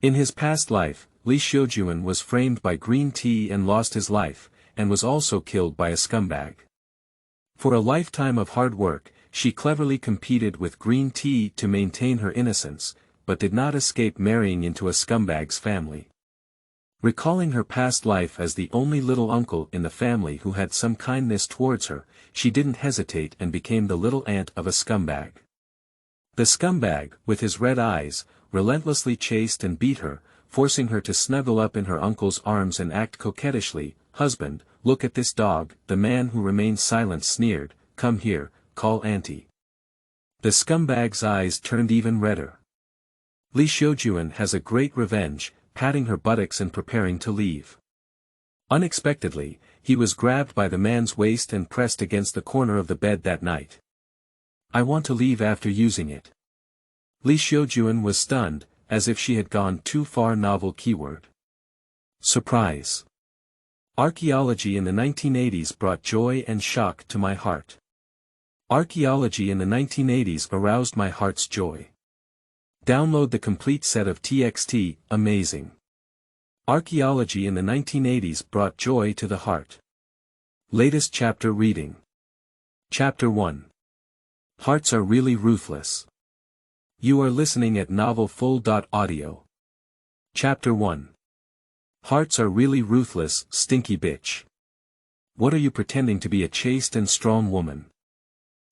In his past life, Xiujun was framed by green tea and lost his life, and was also killed by a scumbag. For a lifetime of hard work, she cleverly competed with green tea to maintain her innocence, but did not escape marrying into a scumbag's family. Recalling her past life as the only little uncle in the family who had some kindness towards her, she didn't hesitate and became the little aunt of a scumbag. The scumbag, with his red eyes, relentlessly chased and beat her, forcing her to snuggle up in her uncle's arms and act coquettishly. "Husband, look at this dog," the man who remained silent sneered, "come here, call auntie." The scumbag's eyes turned even redder. Xiujun has a great revenge, patting her buttocks and preparing to leave. Unexpectedly, he was grabbed by the man's waist and pressed against the corner of the bed that night. "I want to leave after using it." Xiujun was stunned, as if she had gone too far. Novel keyword. Surprise. Archaeology in the 1980s brought joy and shock to my heart. Archaeology in the 1980s aroused my heart's joy. Download the complete set of TXT, amazing. Archaeology in the 1980s brought joy to the heart. Latest chapter reading. Chapter 1. Hearts are really ruthless. You are listening at novelfull.audio. Chapter 1. Hearts are really ruthless, stinky bitch. What are you pretending to be a chaste and strong woman?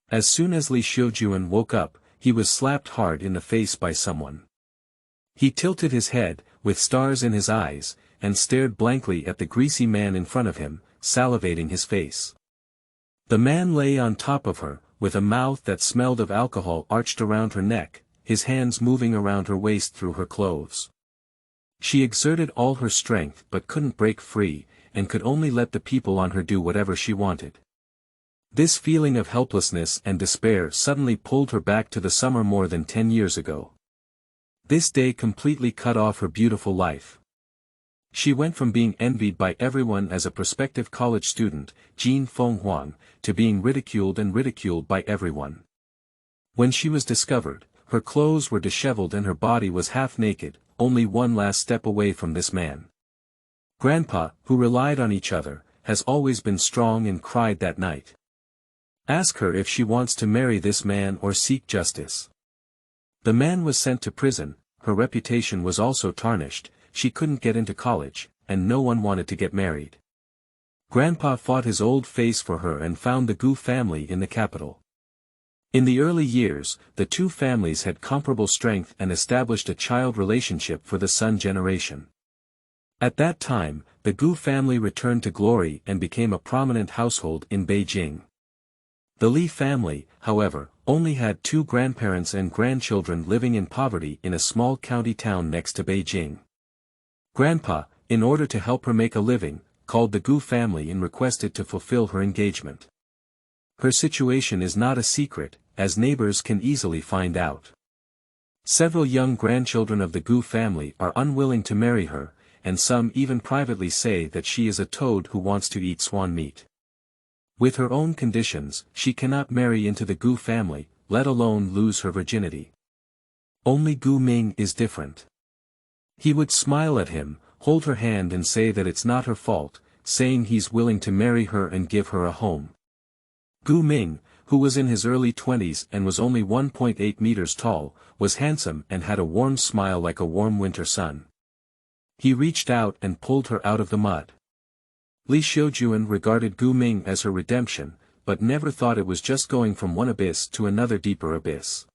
As soon as Xiujun woke up, he was slapped hard in the face by someone. He tilted his head, with stars in his eyes, and stared blankly at the greasy man in front of him, salivating his face. The man lay on top of her, with a mouth that smelled of alcohol arched around her neck, his hands moving around her waist through her clothes. She exerted all her strength but couldn't break free, and could only let the people on her do whatever she wanted. This feeling of helplessness and despair suddenly pulled her back to the summer more than 10 years ago. This day completely cut off her beautiful life. She went from being envied by everyone as a prospective college student, Jin Fenghuang, to being ridiculed by everyone. When she was discovered, her clothes were disheveled and her body was half naked, only one last step away from this man. Grandpa, who relied on each other, has always been strong and cried that night. Ask her if she wants to marry this man or seek justice. The man was sent to prison, her reputation was also tarnished, she couldn't get into college, and no one wanted to get married. Grandpa fought his old face for her and found the Gu family in the capital. In the early years, the two families had comparable strength and established a child relationship for the son generation. At that time, the Gu family returned to glory and became a prominent household in Beijing. The Li family, however, only had 2 grandparents and grandchildren living in poverty in a small county town next to Beijing. Grandpa, in order to help her make a living, called the Gu family and requested to fulfill her engagement. Her situation is not a secret, as neighbors can easily find out. Several young grandchildren of the Gu family are unwilling to marry her, and some even privately say that she is a toad who wants to eat swan meat. With her own conditions, she cannot marry into the Gu family, let alone lose her virginity. Only Gu Ming is different. He would smile at him, hold her hand and say that it's not her fault, saying he's willing to marry her and give her a home. Gu Ming, who was in his early 20s and was only 1.8 meters tall, was handsome and had a warm smile like a warm winter sun. He reached out and pulled her out of the mud. Xiujun regarded Gu Ming as her redemption, but never thought it was just going from one abyss to another deeper abyss.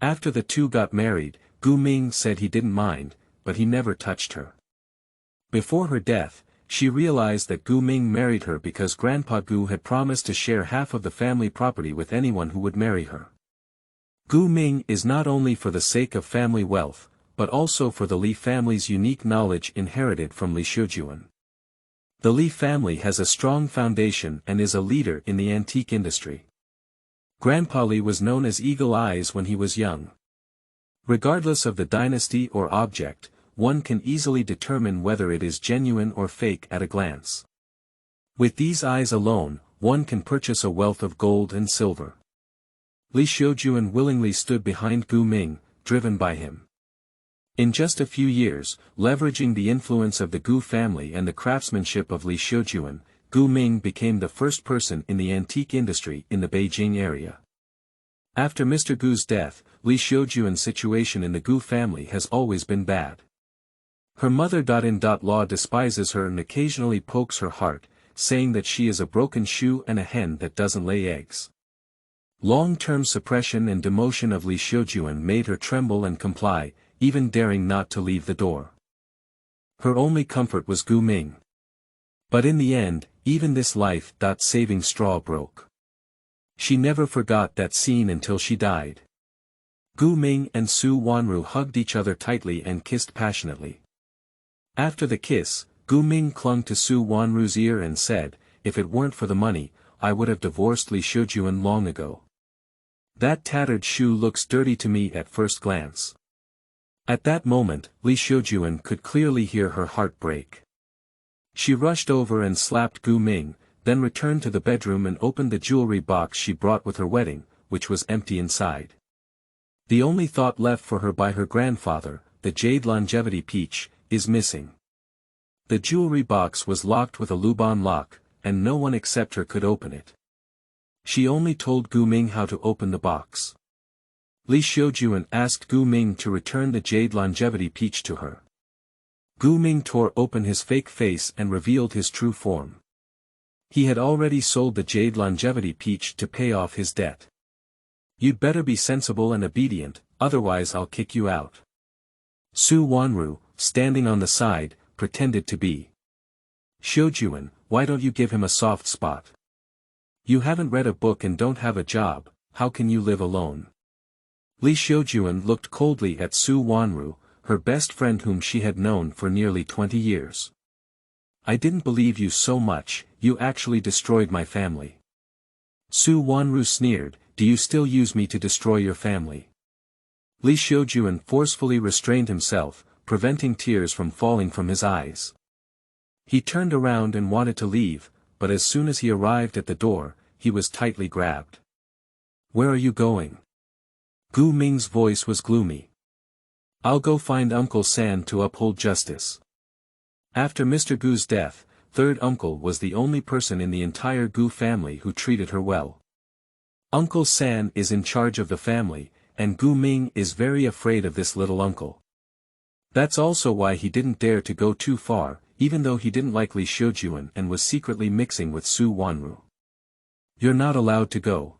After the two got married, Gu Ming said he didn't mind, but he never touched her. Before her death, she realized that Gu Ming married her because Grandpa Gu had promised to share half of the family property with anyone who would marry her. Gu Ming is not only for the sake of family wealth, but also for the Li family's unique knowledge inherited from Xiujun. The Li family has a strong foundation and is a leader in the antique industry. Grandpa Li was known as Eagle Eyes when he was young. Regardless of the dynasty or object, one can easily determine whether it is genuine or fake at a glance. With these eyes alone, one can purchase a wealth of gold and silver. Xiujun willingly stood behind Gu Ming, driven by him. In just a few years, leveraging the influence of the Gu family and the craftsmanship of Li Xiujun, Gu Ming became the first person in the antique industry in the Beijing area. After Mr. Gu's death, Li Xiujun's situation in the Gu family has always been bad. Her mother-in-law despises her and occasionally pokes her heart, saying that she is a broken shoe and a hen that doesn't lay eggs. Long-term suppression and demotion of Li Xiujun made her tremble and comply, even daring not to leave the door. Her only comfort was Gu Ming. But in the end, even this life-saving straw broke. She never forgot that scene until she died. Gu Ming and Su Wanru hugged each other tightly and kissed passionately. After the kiss, Gu Ming clung to Su Wanru's ear and said, "If it weren't for the money, I would have divorced Li Xiujun long ago. That tattered shoe looks dirty to me at first glance." At that moment, Li Xiujun could clearly hear her heart break. She rushed over and slapped Gu Ming, then returned to the bedroom and opened the jewelry box she brought with her wedding, which was empty inside. The only thought left for her by her grandfather, the jade longevity peach, is missing. The jewelry box was locked with a Luban lock, and no one except her could open it. She only told Gu Ming how to open the box. Li Xiujun asked Gu Ming to return the jade longevity peach to her. Gu Ming tore open his fake face and revealed his true form. He had already sold the jade longevity peach to pay off his debt. "You'd better be sensible and obedient, otherwise I'll kick you out." Su Wanru, standing on the side, pretended to be. "Xiujun, why don't you give him a soft spot? You haven't read a book and don't have a job, how can you live alone?" Li Xiujun looked coldly at Su Wanru, her best friend whom she had known for nearly 20 years. "I didn't believe you so much, you actually destroyed my family." Su Wanru sneered, "Do you still use me to destroy your family?" Li Xiujun forcefully restrained himself, preventing tears from falling from his eyes. He turned around and wanted to leave, but as soon as he arrived at the door, he was tightly grabbed. "Where are you going?" Gu Ming's voice was gloomy. "I'll go find Uncle San to uphold justice." After Mr. Gu's death, third uncle was the only person in the entire Gu family who treated her well. Uncle San is in charge of the family, and Gu Ming is very afraid of this little uncle. That's also why he didn't dare to go too far, even though he didn't like Li Xiujun and was secretly mixing with Su Wanru. "You're not allowed to go."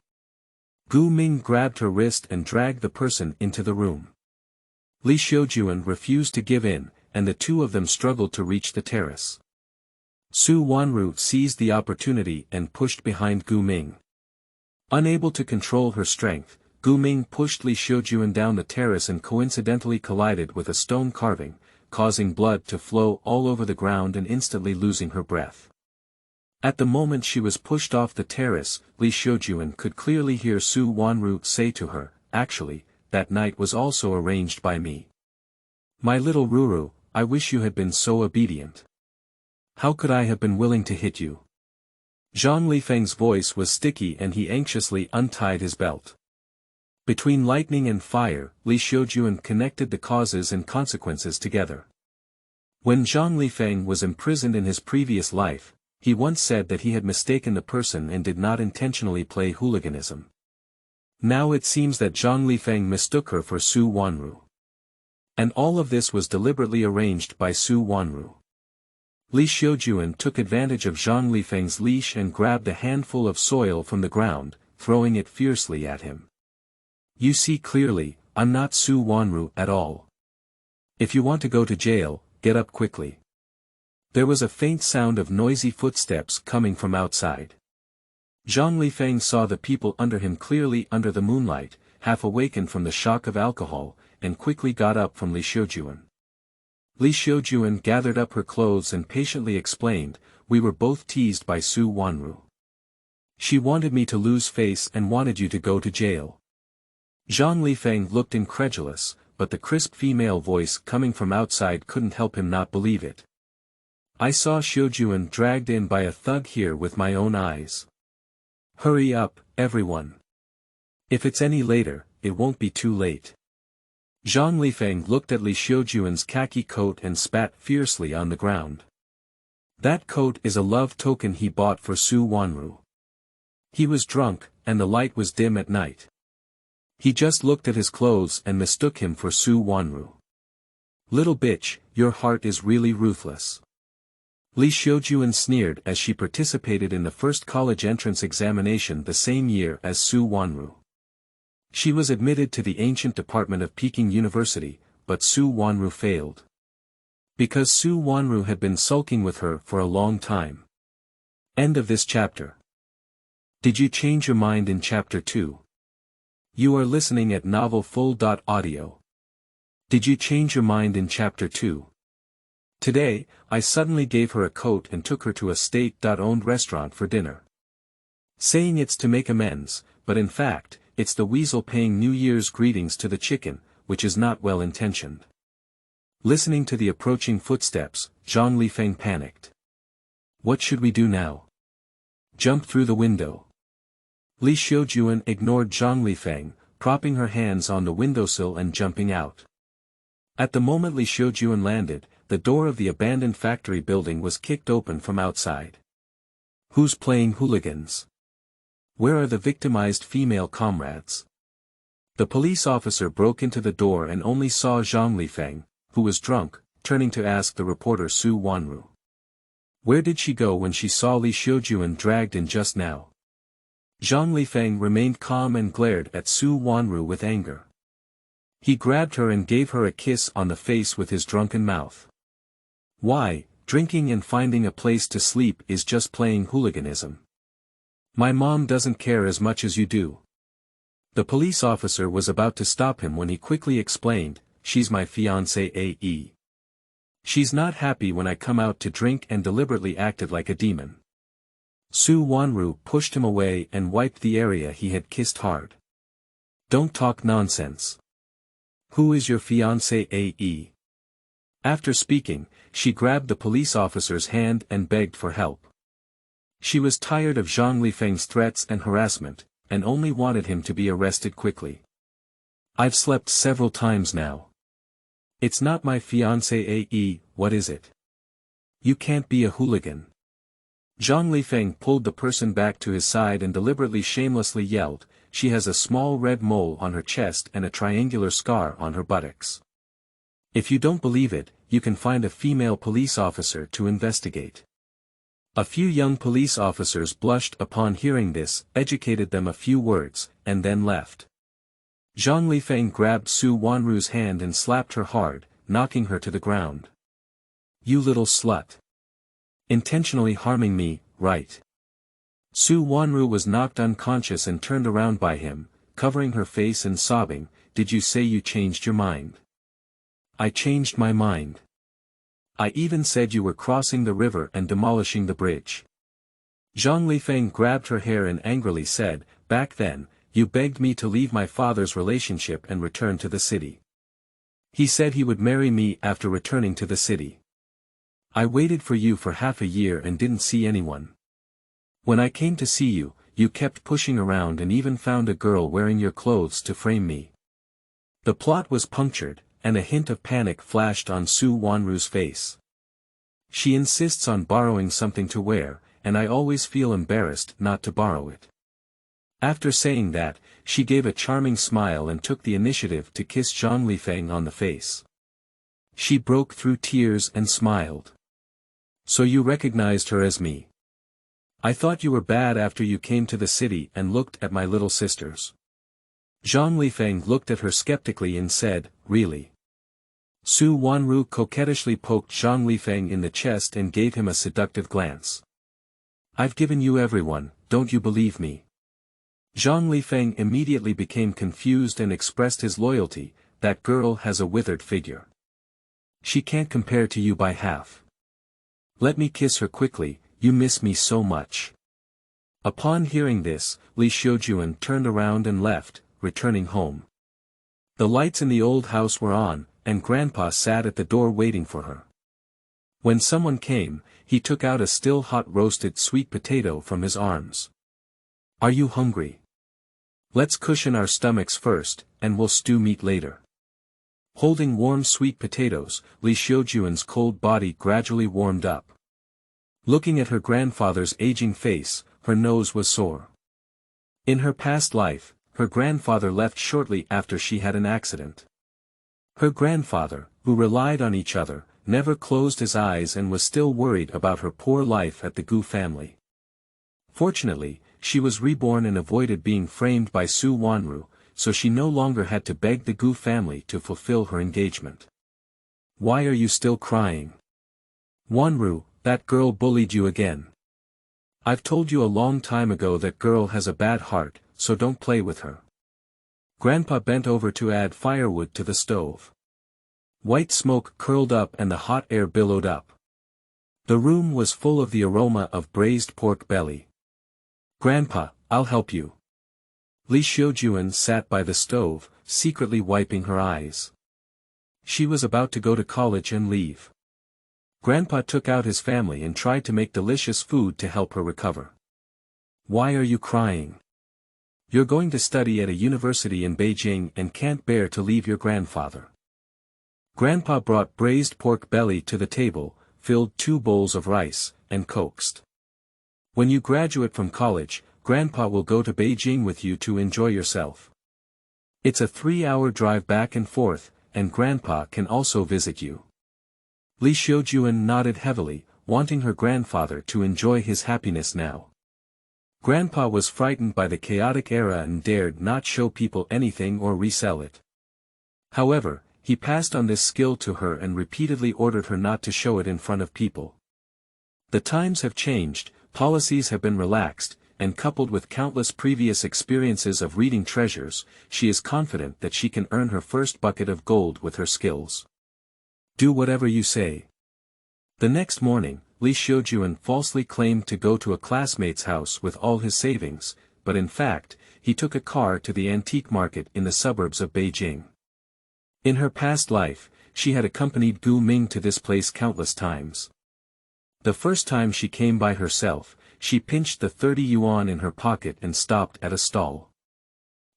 Gu Ming grabbed her wrist and dragged the person into the room. Li Xiujun refused to give in, and the two of them struggled to reach the terrace. Su Wanru seized the opportunity and pushed behind Gu Ming. Unable to control her strength, Gu Ming pushed Li Xiujun down the terrace and coincidentally collided with a stone carving, causing blood to flow all over the ground and instantly losing her breath. At the moment she was pushed off the terrace, Li Xiujun could clearly hear Su Wanru say to her, "Actually, that night was also arranged by me. My little Ruru, I wish you had been so obedient. How could I have been willing to hit you?" Zhang Lifeng's voice was sticky and he anxiously untied his belt. Between lightning and fire, Li Xiujun connected the causes and consequences together. When Zhang Lifeng was imprisoned in his previous life, he once said that he had mistaken the person and did not intentionally play hooliganism. Now it seems that Zhang Lifeng mistook her for Su Wanru. And all of this was deliberately arranged by Su Wanru. Li Xiujun took advantage of Zhang Lifeng's leash and grabbed a handful of soil from the ground, throwing it fiercely at him. "You see clearly, I'm not Su Wanru at all. If you want to go to jail, get up quickly." There was a faint sound of noisy footsteps coming from outside. Zhang Lifeng saw the people under him clearly under the moonlight, half awakened from the shock of alcohol, and quickly got up from Li Xiujun. Li Xiujun gathered up her clothes and patiently explained, "We were both teased by Su Wanru. She wanted me to lose face and wanted you to go to jail." Zhang Lifeng looked incredulous, but the crisp female voice coming from outside couldn't help him not believe it. "I saw Xiujun dragged in by a thug here with my own eyes. Hurry up, everyone. If it's any later, it won't be too late." Zhang Lifeng looked at Li Xiujun's khaki coat and spat fiercely on the ground. That coat is a love token he bought for Su Wanru. He was drunk, and the light was dim at night. He just looked at his clothes and mistook him for Su Wanru. Little bitch, your heart is really ruthless. Li Xiujun sneered as she participated in the first college entrance examination the same year as Su Wanru. She was admitted to the ancient department of Peking University, but Su Wanru failed. Because Su Wanru had been sulking with her for a long time. End of this chapter. Did you change your mind in chapter 2? You are listening at novelfull.audio. Did you change your mind in chapter 2? Today, I suddenly gave her a coat and took her to a state-owned restaurant for dinner. Saying it's to make amends, but in fact, it's the weasel paying New Year's greetings to the chicken, which is not well intentioned. Listening to the approaching footsteps, Zhang Lifeng panicked. What should we do now? Jump through the window. Li Xiujun ignored Zhang Lifeng, propping her hands on the windowsill and jumping out. At the moment Li Xiujun landed, the door of the abandoned factory building was kicked open from outside. Who's playing hooligans? Where are the victimized female comrades? The police officer broke into the door and only saw Zhang Lifeng, who was drunk, turning to ask the reporter Su Wanru. Where did she go when she saw Li Xiujun dragged in just now? Zhang Lifeng remained calm and glared at Su Wanru with anger. He grabbed her and gave her a kiss on the face with his drunken mouth. Why, drinking and finding a place to sleep is just playing hooliganism. My mom doesn't care as much as you do. The police officer was about to stop him when he quickly explained, she's my fiancée AE. She's not happy when I come out to drink and deliberately acted like a demon. Su Wanru pushed him away and wiped the area he had kissed hard. Don't talk nonsense. Who is your fiancée AE? After speaking, she grabbed the police officer's hand and begged for help. She was tired of Zhang Lifeng's threats and harassment, and only wanted him to be arrested quickly. I've slept several times now. It's not my fiancé AE, what is it? You can't be a hooligan. Zhang Lifeng pulled the person back to his side and deliberately shamelessly yelled, she has a small red mole on her chest and a triangular scar on her buttocks. If you don't believe it, you can find a female police officer to investigate. A few young police officers blushed upon hearing this, educated them a few words, and then left. Zhang Lifeng grabbed Su Wanru's hand and slapped her hard, knocking her to the ground. You little slut. Intentionally harming me, right? Su Wanru was knocked unconscious and turned around by him, covering her face and sobbing, did you say you changed your mind? I changed my mind. I even said you were crossing the river and demolishing the bridge. Zhang Lifeng grabbed her hair and angrily said, back then, you begged me to leave my father's relationship and return to the city. He said he would marry me after returning to the city. I waited for you for half a year and didn't see anyone. When I came to see you, you kept pushing around and even found a girl wearing your clothes to frame me. The plot was punctured, and a hint of panic flashed on Su Wanru's face. She insists on borrowing something to wear, and I always feel embarrassed not to borrow it. After saying that, she gave a charming smile and took the initiative to kiss Zhang Lifeng on the face. She broke through tears and smiled. So you recognized her as me. I thought you were bad after you came to the city and looked at my little sisters. Zhang Lifeng looked at her skeptically and said, really? Su Wanru coquettishly poked Zhang Lifeng in the chest and gave him a seductive glance. I've given you everyone, don't you believe me? Zhang Lifeng immediately became confused and expressed his loyalty, that girl has a withered figure. She can't compare to you by half. Let me kiss her quickly, you miss me so much. Upon hearing this, Li Xiujun turned around and left, returning home. The lights in the old house were on, and Grandpa sat at the door waiting for her. When someone came, he took out a still hot roasted sweet potato from his arms. Are you hungry? Let's cushion our stomachs first, and we'll stew meat later. Holding warm sweet potatoes, Xiujun's cold body gradually warmed up. Looking at her grandfather's aging face, her nose was sore. In her past life, her grandfather left shortly after she had an accident. Her grandfather, who relied on each other, never closed his eyes and was still worried about her poor life at the Gu family. Fortunately, she was reborn and avoided being framed by Su Wanru, so she no longer had to beg the Gu family to fulfill her engagement. Why are you still crying? Wanru, that girl bullied you again. I've told you a long time ago that girl has a bad heart, so don't play with her. Grandpa bent over to add firewood to the stove. White smoke curled up and the hot air billowed up. The room was full of the aroma of braised pork belly. Grandpa, I'll help you. Xiujun sat by the stove, secretly wiping her eyes. She was about to go to college and leave. Grandpa took out his family and tried to make delicious food to help her recover. Why are you crying? You're going to study at a university in Beijing and can't bear to leave your grandfather. Grandpa brought braised pork belly to the table, filled 2 bowls of rice, and coaxed. When you graduate from college, Grandpa will go to Beijing with you to enjoy yourself. It's a 3-hour drive back and forth, and Grandpa can also visit you. Xiujun nodded heavily, wanting her grandfather to enjoy his happiness now. Grandpa was frightened by the chaotic era and dared not show people anything or resell it. However, he passed on this skill to her and repeatedly ordered her not to show it in front of people. The times have changed, policies have been relaxed, and coupled with countless previous experiences of reading treasures, she is confident that she can earn her first bucket of gold with her skills. Do whatever you say. The next morning, Xiujun falsely claimed to go to a classmate's house with all his savings, but in fact, he took a car to the antique market in the suburbs of Beijing. In her past life, she had accompanied Gu Ming to this place countless times. The first time she came by herself, she pinched the 30 yuan in her pocket and stopped at a stall.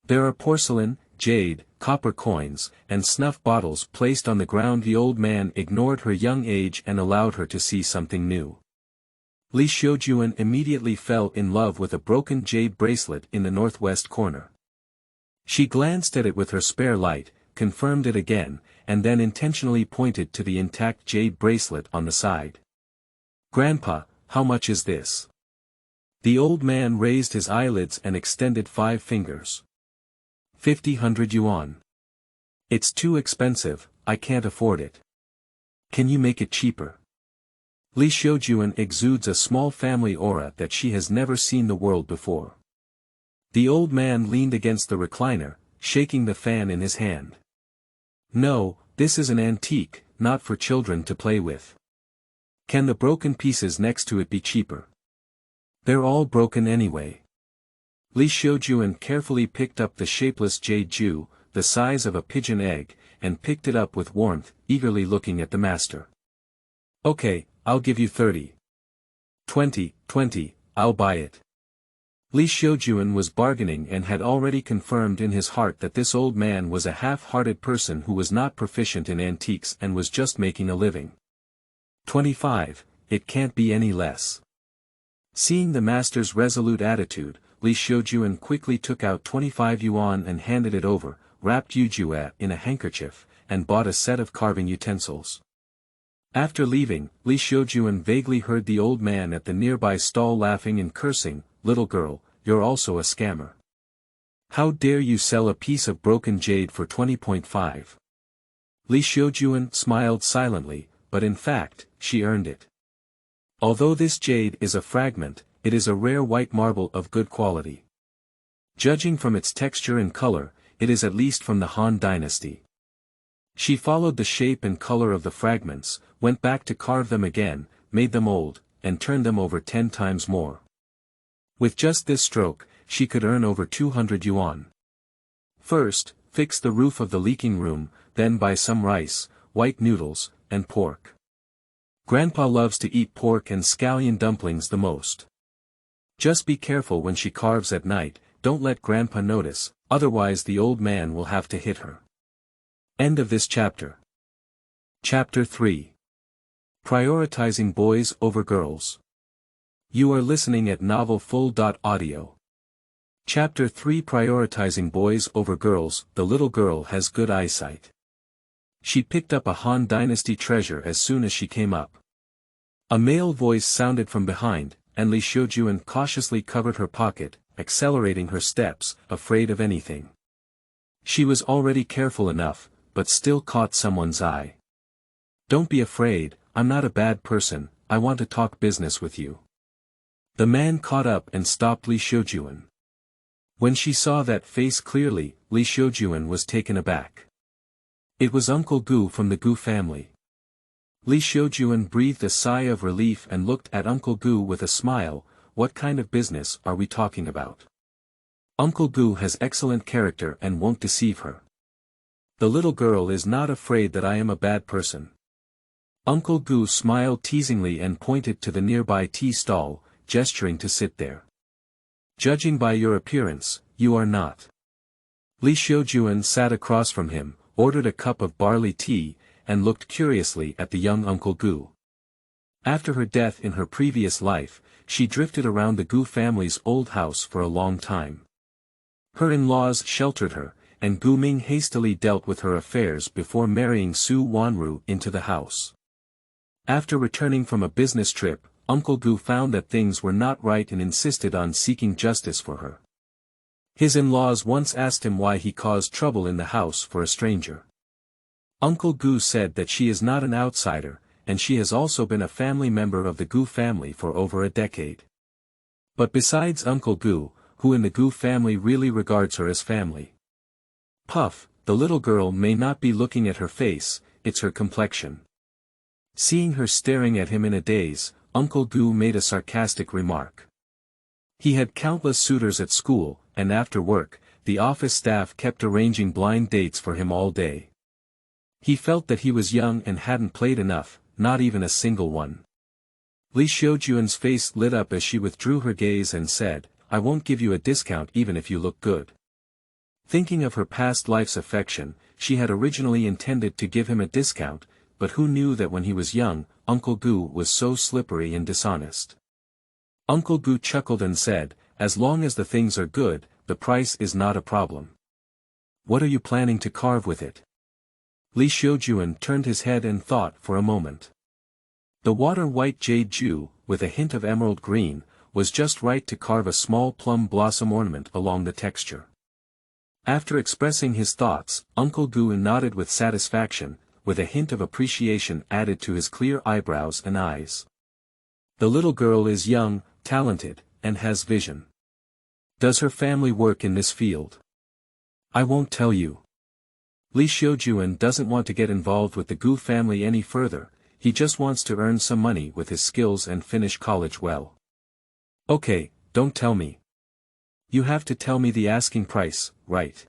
There are porcelain, jade, copper coins, and snuff bottles placed on the ground. The old man ignored her young age and allowed her to see something new. Xiujun immediately fell in love with a broken jade bracelet in the northwest corner. She glanced at it with her spare light, confirmed it again, and then intentionally pointed to the intact jade bracelet on the side. Grandpa, how much is this? The old man raised his eyelids and extended 5 fingers. 50 yuan. It's too expensive, I can't afford it. Can you make it cheaper? Xiujun exudes a small family aura that she has never seen the world before. The old man leaned against the recliner, shaking the fan in his hand. No, this is an antique, not for children to play with. Can the broken pieces next to it be cheaper? They're all broken anyway. Xiujun carefully picked up the shapeless jade ju, the size of a pigeon egg, and picked it up with warmth, eagerly looking at the master. Okay, I'll give you 30. 20, I'll buy it. Xiujun was bargaining and had already confirmed in his heart that this old man was a half-hearted person who was not proficient in antiques and was just making a living. 25, it can't be any less. Seeing the master's resolute attitude, Xiujun quickly took out 25 yuan and handed it over, wrapped Yujue in a handkerchief, and bought a set of carving utensils. After leaving, Xiujun vaguely heard the old man at the nearby stall laughing and cursing, "Little girl, you're also a scammer. How dare you sell a piece of broken jade for 20.5? Xiujun smiled silently, but in fact, she earned it. Although this jade is a fragment, it is a rare white marble of good quality. Judging from its texture and color, it is at least from the Han dynasty. She followed the shape and color of the fragments, went back to carve them again, made them old, and turned them over 10 times more. With just this stroke, she could earn over 200 yuan. First, fix the roof of the leaking room, then buy some rice, white noodles, and pork. Grandpa loves to eat pork and scallion dumplings the most. Just be careful when she carves at night, don't let Grandpa notice, otherwise the old man will have to hit her. End of this chapter. Chapter 3. Prioritizing Boys Over Girls. You are listening at novelfull.audio. Chapter 3. Prioritizing Boys Over Girls. The little girl has good eyesight. She picked up a Han Dynasty treasure as soon as she came up. A male voice sounded from behind, and Xiujun cautiously covered her pocket, accelerating her steps, afraid of anything. She was already careful enough, but still caught someone's eye. "Don't be afraid, I'm not a bad person, I want to talk business with you." The man caught up and stopped Xiujun. When she saw that face clearly, Xiujun was taken aback. It was Uncle Gu from the Gu family. Xiujun breathed a sigh of relief and looked at Uncle Gu with a smile. "What kind of business are we talking about?" "Uncle Gu has excellent character and won't deceive her. The little girl is not afraid that I am a bad person." Uncle Gu smiled teasingly and pointed to the nearby tea stall, gesturing to sit there. "Judging by your appearance, you are not." Xiujun sat across from him, ordered a cup of barley tea, and looked curiously at the young Uncle Gu. After her death in her previous life, she drifted around the Gu family's old house for a long time. Her in-laws sheltered her, and Gu Ming hastily dealt with her affairs before marrying Su Wanru into the house. After returning from a business trip, Uncle Gu found that things were not right and insisted on seeking justice for her. His in-laws once asked him why he caused trouble in the house for a stranger. Uncle Gu said that she is not an outsider, and she has also been a family member of the Gu family for over a decade. But besides Uncle Gu, who in the Gu family really regards her as family? Puff, the little girl may not be looking at her face, it's her complexion. Seeing her staring at him in a daze, Uncle Gu made a sarcastic remark. He had countless suitors at school, and after work, the office staff kept arranging blind dates for him all day. He felt that he was young and hadn't played enough, not even a single one. Xiujun's face lit up as she withdrew her gaze and said, "I won't give you a discount even if you look good." Thinking of her past life's affection, she had originally intended to give him a discount, but who knew that when he was young, Uncle Gu was so slippery and dishonest. Uncle Gu chuckled and said, "As long as the things are good, the price is not a problem. What are you planning to carve with it?" Xiujun turned his head and thought for a moment. The water-white jade dew, with a hint of emerald green, was just right to carve a small plum blossom ornament along the texture. After expressing his thoughts, Uncle Gu nodded with satisfaction, with a hint of appreciation added to his clear eyebrows and eyes. "The little girl is young, talented, and has vision. Does her family work in this field?" "I won't tell you. Xiujun doesn't want to get involved with the Gu family any further, he just wants to earn some money with his skills and finish college well." "Okay, don't tell me. You have to tell me the asking price, right?"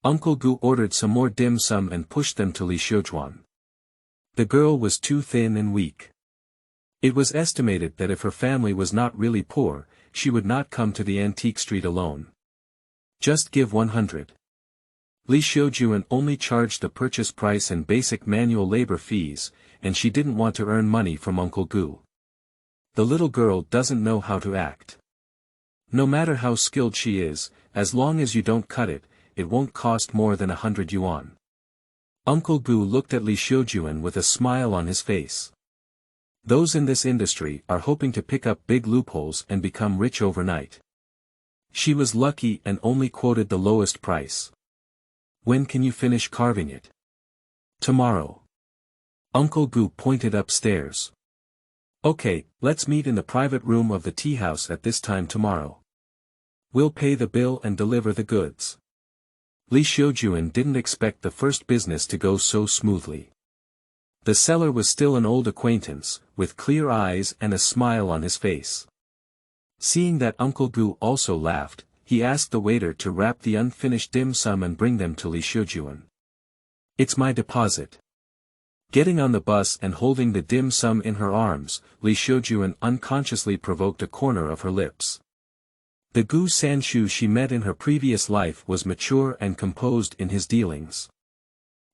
Uncle Gu ordered some more dim sum and pushed them to Xiujun. The girl was too thin and weak. It was estimated that if her family was not really poor, she would not come to the antique street alone. "Just give 100. Xiujun only charged the purchase price and basic manual labor fees, and she didn't want to earn money from Uncle Gu. The little girl doesn't know how to act. No matter how skilled she is, as long as you don't cut it, it won't cost more than 100 yuan. Uncle Gu looked at Xiujun with a smile on his face. Those in this industry are hoping to pick up big loopholes and become rich overnight. She was lucky and only quoted the lowest price. "When can you finish carving it?" "Tomorrow." Uncle Gu pointed upstairs. "Okay, let's meet in the private room of the tea house at this time tomorrow. We'll pay the bill and deliver the goods." Xiujun didn't expect the first business to go so smoothly. The seller was still an old acquaintance, with clear eyes and a smile on his face. Seeing that Uncle Gu also laughed, he asked the waiter to wrap the unfinished dim sum and bring them to Xiujun. "It's my deposit." Getting on the bus and holding the dim sum in her arms, Xiujun unconsciously provoked a corner of her lips. The Gu Sanshu she met in her previous life was mature and composed in his dealings.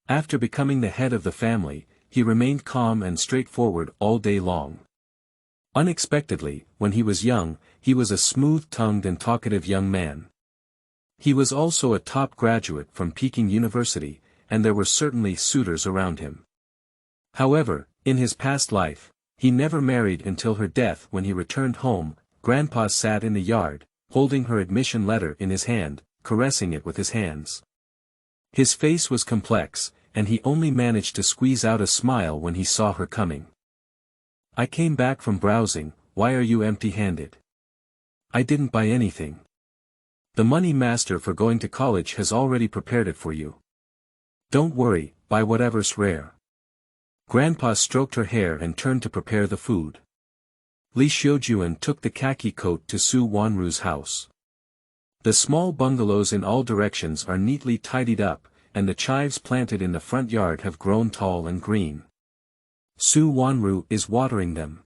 After becoming the head of the family, he remained calm and straightforward all day long. Unexpectedly, when he was young, he was a smooth-tongued and talkative young man. He was also a top graduate from Peking University, and there were certainly suitors around him. However, in his past life, he never married until her death. When he returned home, Grandpa sat in the yard, holding her admission letter in his hand, caressing it with his hands. His face was complex, and he only managed to squeeze out a smile when he saw her coming. "I came back from browsing, why are you empty-handed?" "I didn't buy anything. The money master for going to college has already prepared it for you. Don't worry, buy whatever's rare." Grandpa stroked her hair and turned to prepare the food. Li Xiujun took the khaki coat to Su Wanru's house. The small bungalows in all directions are neatly tidied up, and the chives planted in the front yard have grown tall and green. Su Wanru is watering them.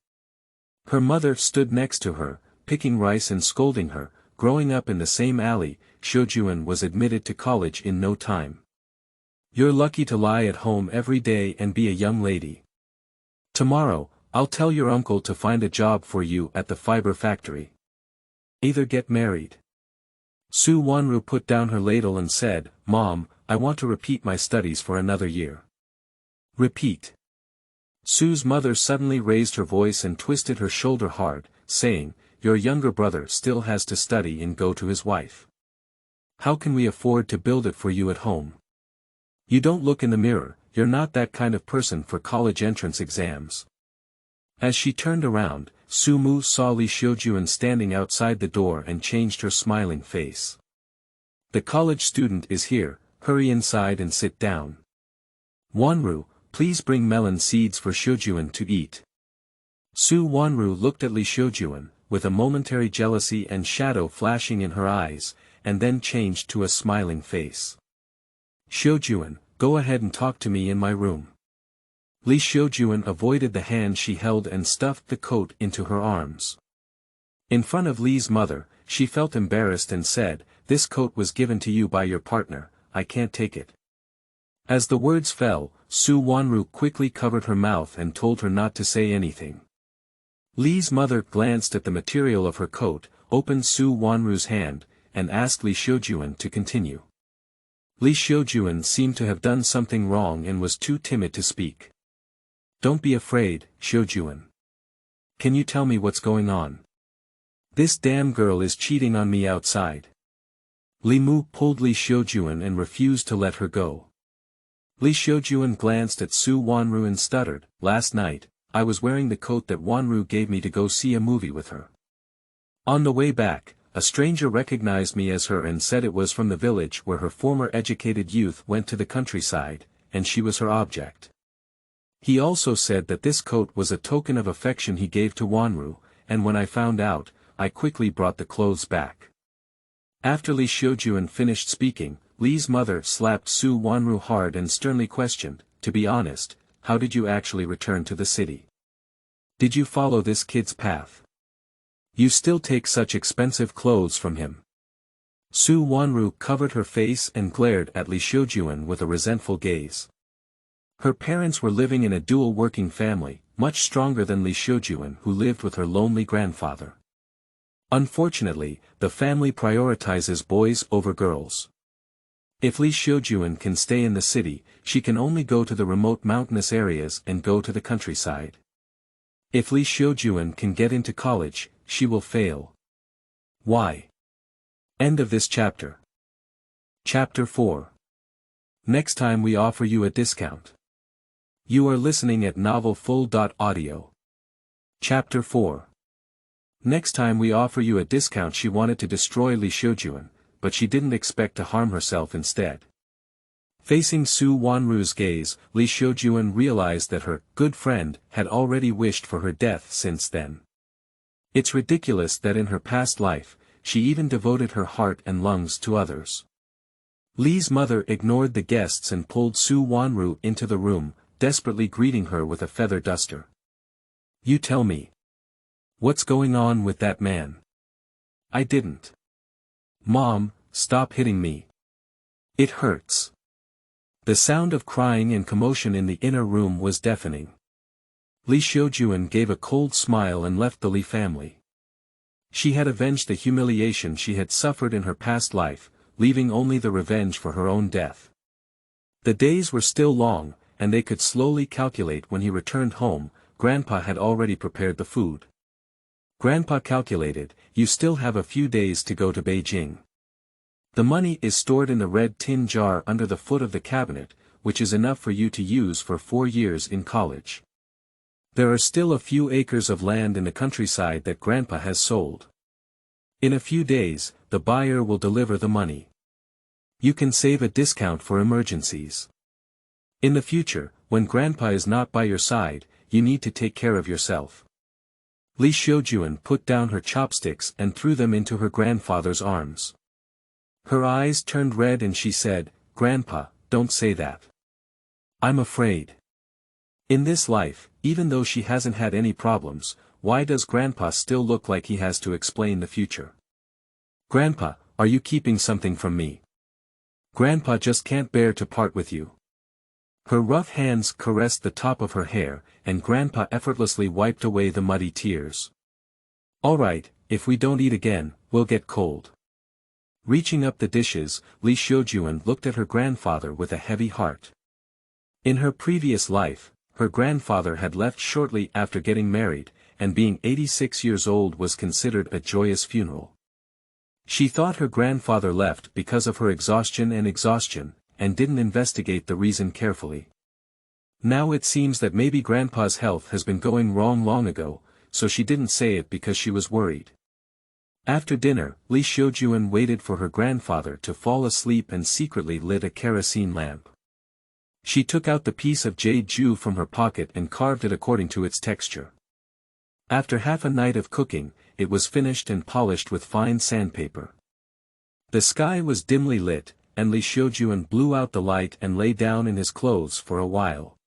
Her mother stood next to her, picking rice and scolding her. Growing up in the same alley, Xiujun was admitted to college in no time. "You're lucky to lie at home every day and be a young lady. Tomorrow, I'll tell your uncle to find a job for you at the fiber factory. Either get married." Su Wanru put down her ladle and said, "Mom, I want to repeat my studies for another year." "Repeat." Su's mother suddenly raised her voice and twisted her shoulder hard, saying, "Your younger brother still has to study and go to his wife. How can we afford to build it for you at home? You don't look in the mirror, you're not that kind of person for college entrance exams." As she turned around, Su Mu saw Li Xiujun standing outside the door and changed her smiling face. "The college student is here, hurry inside and sit down. Wanru, please bring melon seeds for Xiujun to eat." Su Wanru looked at Li Xiujun, with a momentary jealousy and shadow flashing in her eyes, and then changed to a smiling face. "Xiujun, go ahead and talk to me in my room." Li Xiujun avoided the hand she held and stuffed the coat into her arms. In front of Li's mother, she felt embarrassed and said, "This coat was given to you by your partner, I can't take it." As the words fell, Su Wanru quickly covered her mouth and told her not to say anything. Li's mother glanced at the material of her coat, opened Su Wanru's hand, and asked Li Xiujun to continue. Li Xiujun seemed to have done something wrong and was too timid to speak. "Don't be afraid, Xiujun. Can you tell me what's going on? This damn girl is cheating on me outside." Li Mu pulled Li Xiujun and refused to let her go. Li Xiujun glanced at Su Wanru and stuttered, "Last night, I was wearing the coat that Wanru gave me to go see a movie with her. On the way back, a stranger recognized me as her and said it was from the village where her former educated youth went to the countryside, and she was her object. He also said that this coat was a token of affection he gave to Wanru, and when I found out, I quickly brought the clothes back." After Li Xiujun finished speaking, Li's mother slapped Su Wanru hard and sternly questioned, "To be honest, how did you actually return to the city? Did you follow this kid's path? You still take such expensive clothes from him." Su Wanru covered her face and glared at Li Xiujun with a resentful gaze. Her parents were living in a dual working family, much stronger than Li Xiujun, who lived with her lonely grandfather. Unfortunately, the family prioritizes boys over girls. If Li Xiujun can stay in the city, she can only go to the remote mountainous areas and go to the countryside. If Li Xiujun can get into college, she will fail. Why? End of this chapter. Chapter 4. Next time we offer you a discount. You are listening at novelfull.audio. Chapter 4. Next time we offer you a discount. She wanted to destroy Li Xiujun, but she didn't expect to harm herself instead. Facing Su Wanru's gaze, Li Xiujun realized that her good friend had already wished for her death since then. It's ridiculous that in her past life, she even devoted her heart and lungs to others. Li's mother ignored the guests and pulled Su Wanru into the room, desperately greeting her with a feather duster. "You tell me. What's going on with that man?" "I didn't." "Mom, stop hitting me. It hurts." The sound of crying and commotion in the inner room was deafening. Xiujun gave a cold smile and left the Li family. She had avenged the humiliation she had suffered in her past life, leaving only the revenge for her own death. The days were still long, and they could slowly calculate when he returned home. Grandpa had already prepared the food. Grandpa calculated, "You still have a few days to go to Beijing. The money is stored in the red tin jar under the foot of the cabinet, which is enough for you to use for 4 years in college. There are still a few acres of land in the countryside that Grandpa has sold. In a few days, the buyer will deliver the money. You can save a discount for emergencies. In the future, when Grandpa is not by your side, you need to take care of yourself." Xiujun put down her chopsticks and threw them into her grandfather's arms. Her eyes turned red and she said, "Grandpa, don't say that. I'm afraid." In this life, even though she hasn't had any problems, why does Grandpa still look like he has to explain the future? "Grandpa, are you keeping something from me? Grandpa just can't bear to part with you." Her rough hands caressed the top of her hair, and Grandpa effortlessly wiped away the muddy tears. "All right, if we don't eat again, we'll get cold." Reaching up the dishes, Xiujun looked at her grandfather with a heavy heart. In her previous life, her grandfather had left shortly after getting married, and being 86 years old was considered a joyous funeral. She thought her grandfather left because of her exhaustion, and didn't investigate the reason carefully. Now it seems that maybe Grandpa's health has been going wrong long ago, so she didn't say it because she was worried. After dinner, Xiujun waited for her grandfather to fall asleep and secretly lit a kerosene lamp. She took out the piece of jade ju from her pocket and carved it according to its texture. After half a night of cooking, it was finished and polished with fine sandpaper. The sky was dimly lit, and Xiujun blew out the light and lay down in his clothes for a while.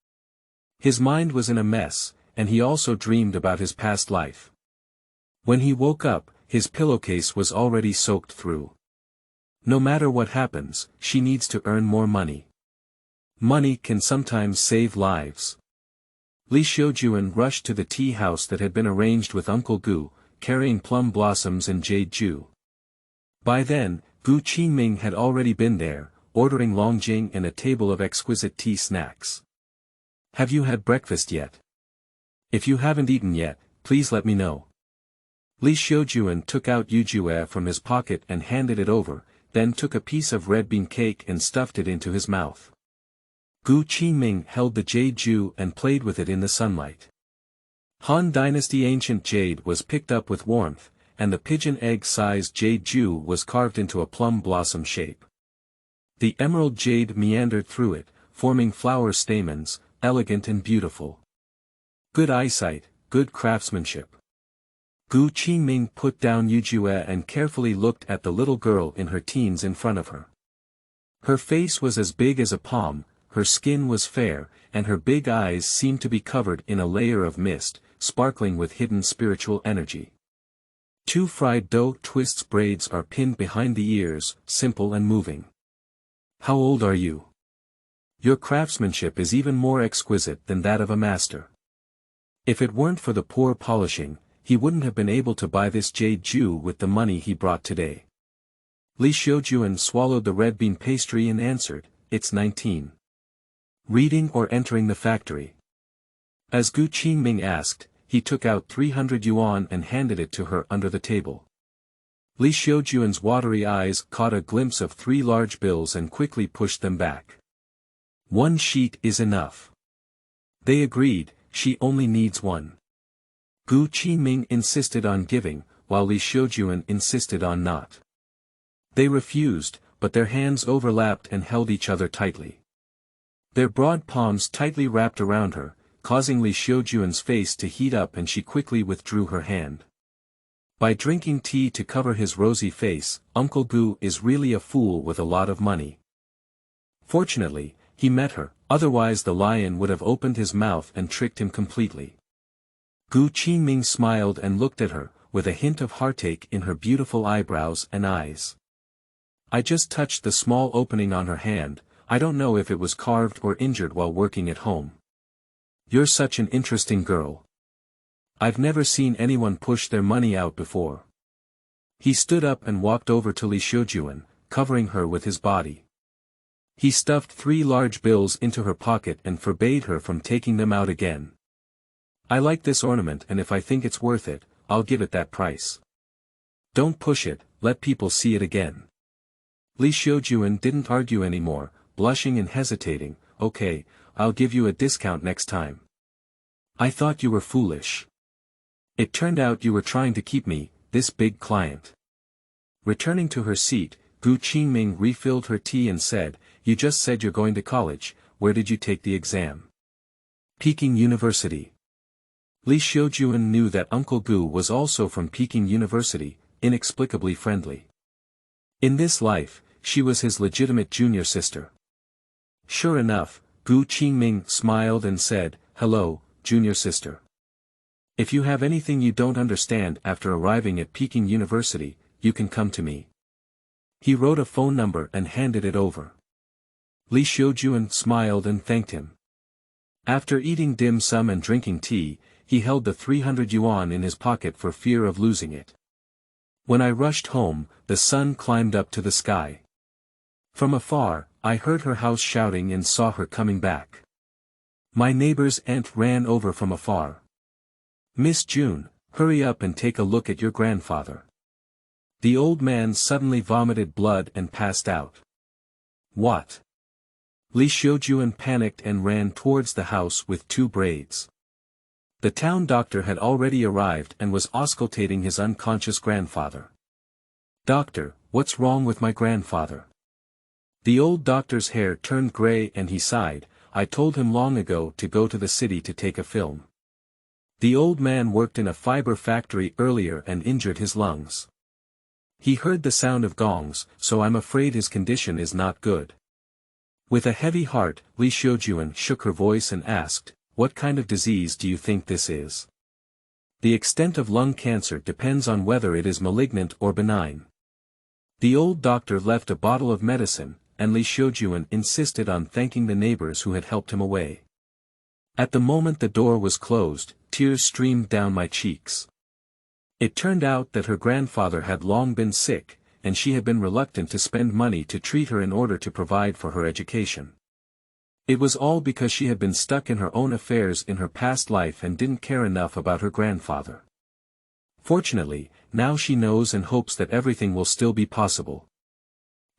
His mind was in a mess, and he also dreamed about his past life. When he woke up, his pillowcase was already soaked through. No matter what happens, she needs to earn more money. Money can sometimes save lives. Xiujun rushed to the tea house that had been arranged with Uncle Gu, carrying plum blossoms and jade ju. By then, Gu Qingming had already been there, ordering longjing and a table of exquisite tea snacks. "Have you had breakfast yet? If you haven't eaten yet, please let me know." Xiujun took out yujue from his pocket and handed it over, then took a piece of red bean cake and stuffed it into his mouth. Gu Qingming held the jade ju and played with it in the sunlight. Han Dynasty ancient jade was picked up with warmth, and the pigeon egg-sized jade ju was carved into a plum blossom shape. The emerald jade meandered through it, forming flower stamens, elegant and beautiful. Good eyesight, good craftsmanship. Gu Qingming put down yujue and carefully looked at the little girl in her teens in front of her. Her face was as big as a palm, her skin was fair, and her big eyes seemed to be covered in a layer of mist, sparkling with hidden spiritual energy. 2 fried dough twists braids are pinned behind the ears, simple and moving. "How old are you? Your craftsmanship is even more exquisite than that of a master. If it weren't for the poor polishing, he wouldn't have been able to buy this jade ju with the money he brought today." Xiujun swallowed the red bean pastry and answered, "It's 19. Reading or entering the factory?" As Gu Qingming asked, he took out 300 yuan and handed it to her under the table. Xiujun's watery eyes caught a glimpse of 3 large bills and quickly pushed them back. "1 sheet is enough." They agreed, she only needs 1. Gu Qingming insisted on giving, while Xiujun insisted on not. They refused, but their hands overlapped and held each other tightly. Their broad palms tightly wrapped around her, causing Xiujun's face to heat up, and she quickly withdrew her hand. By drinking tea to cover his rosy face, Uncle Gu is really a fool with a lot of money. Fortunately, he met her, otherwise the lion would have opened his mouth and tricked him completely. Gu Qingming smiled and looked at her, with a hint of heartache in her beautiful eyebrows and eyes. "I just touched the small opening on her hand, I don't know if it was carved or injured while working at home. You're such an interesting girl. I've never seen anyone push their money out before. He stood up and walked over to Xiujun, covering her with his body. He stuffed 3 large bills into her pocket and forbade her from taking them out again. I like this ornament, and if I think it's worth it, I'll give it that price. Don't push it, let people see it again. Xiujun didn't argue anymore, blushing and hesitating. Okay, I'll give you a discount next time. I thought you were foolish. It turned out you were trying to keep me, this big client. Returning to her seat, Gu Qingming refilled her tea and said, You just said you're going to college, where did you take the exam? Peking University. Xiujun knew that Uncle Gu was also from Peking University, inexplicably friendly. In this life, she was his legitimate junior sister. Sure enough, Gu Qingming smiled and said, Hello, junior sister. If you have anything you don't understand after arriving at Peking University, you can come to me. He wrote a phone number and handed it over. Xiujun smiled and thanked him. After eating dim sum and drinking tea, he held the 300 yuan in his pocket for fear of losing it. When I rushed home, the sun climbed up to the sky. From afar, I heard her house shouting and saw her coming back. My neighbor's aunt ran over from afar. Miss June, hurry up and take a look at your grandfather. The old man suddenly vomited blood and passed out. What? Xiujun panicked and ran towards the house with 2 braids. The town doctor had already arrived and was auscultating his unconscious grandfather. Doctor, what's wrong with my grandfather? The old doctor's hair turned gray and he sighed. I told him long ago to go to the city to take a film. The old man worked in a fiber factory earlier and injured his lungs. He heard the sound of gongs, so I'm afraid his condition is not good. With a heavy heart, Xiujun shook her voice and asked, What kind of disease do you think this is? The extent of lung cancer depends on whether it is malignant or benign. The old doctor left a bottle of medicine, and Xiujun insisted on thanking the neighbors who had helped him away. At the moment the door was closed, tears streamed down my cheeks. It turned out that her grandfather had long been sick, and she had been reluctant to spend money to treat her in order to provide for her education. It was all because she had been stuck in her own affairs in her past life and didn't care enough about her grandfather. Fortunately, now she knows and hopes that everything will still be possible.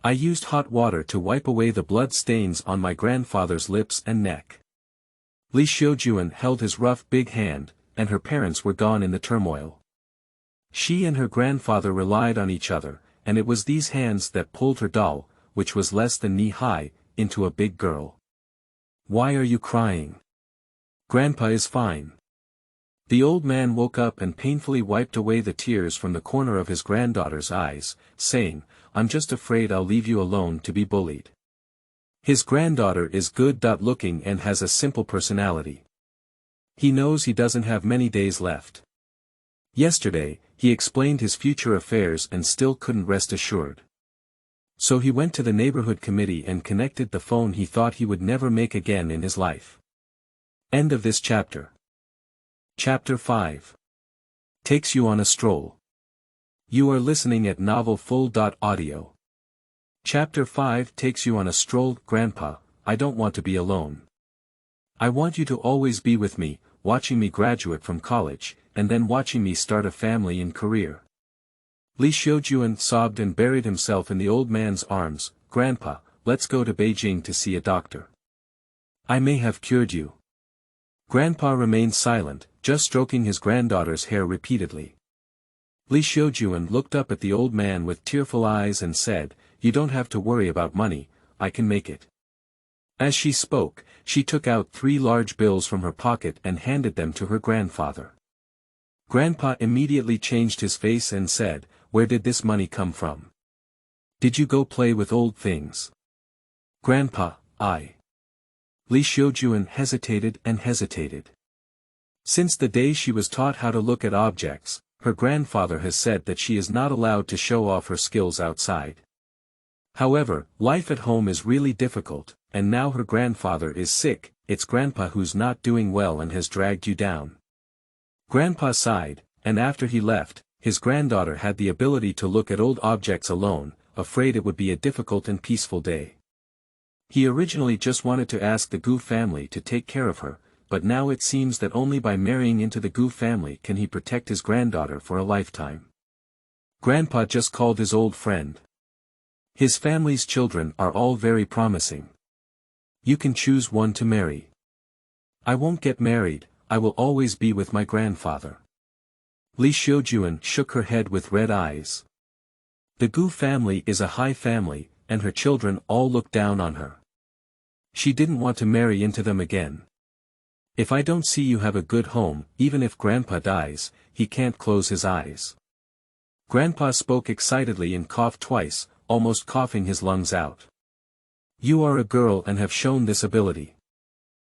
I used hot water to wipe away the blood stains on my grandfather's lips and neck. Xiujun held his rough big hand, and her parents were gone in the turmoil. She and her grandfather relied on each other, and it was these hands that pulled her doll, which was less than knee-high, into a big girl. Why are you crying? Grandpa is fine. The old man woke up and painfully wiped away the tears from the corner of his granddaughter's eyes, saying, I'm just afraid I'll leave you alone to be bullied. His granddaughter is good-looking and has a simple personality. He knows he doesn't have many days left. Yesterday, he explained his future affairs and still couldn't rest assured. So he went to the neighborhood committee and connected the phone he thought he would never make again in his life. End of this chapter. Chapter 5. Takes you on a stroll. You are listening at novelfull.audio. Chapter 5 takes you on a stroll. Grandpa, I don't want to be alone. I want you to always be with me, watching me graduate from college, and then watching me start a family and career. Xiujun sobbed and buried himself in the old man's arms. Grandpa, let's go to Beijing to see a doctor. I may have cured you. Grandpa remained silent, just stroking his granddaughter's hair repeatedly. Xiujun looked up at the old man with tearful eyes and said, You don't have to worry about money, I can make it. As she spoke, she took out 3 large bills from her pocket and handed them to her grandfather. Grandpa immediately changed his face and said, Where did this money come from? Did you go play with old things? Grandpa, Xiujun hesitated and hesitated. Since the day she was taught how to look at objects, her grandfather has said that she is not allowed to show off her skills outside. However, life at home is really difficult, and now her grandfather is sick, it's Grandpa who's not doing well and has dragged you down. Grandpa sighed, and after he left, his granddaughter had the ability to look at old objects alone, afraid it would be a difficult and peaceful day. He originally just wanted to ask the Gu family to take care of her, but now it seems that only by marrying into the Gu family can he protect his granddaughter for a lifetime. Grandpa just called his old friend. His family's children are all very promising. You can choose one to marry. I won't get married, I will always be with my grandfather. Xiujun shook her head with red eyes. The Gu family is a high family, and her children all look down on her. She didn't want to marry into them again. If I don't see you have a good home, even if Grandpa dies, he can't close his eyes. Grandpa spoke excitedly and coughed twice, almost coughing his lungs out. You are a girl and have shown this ability.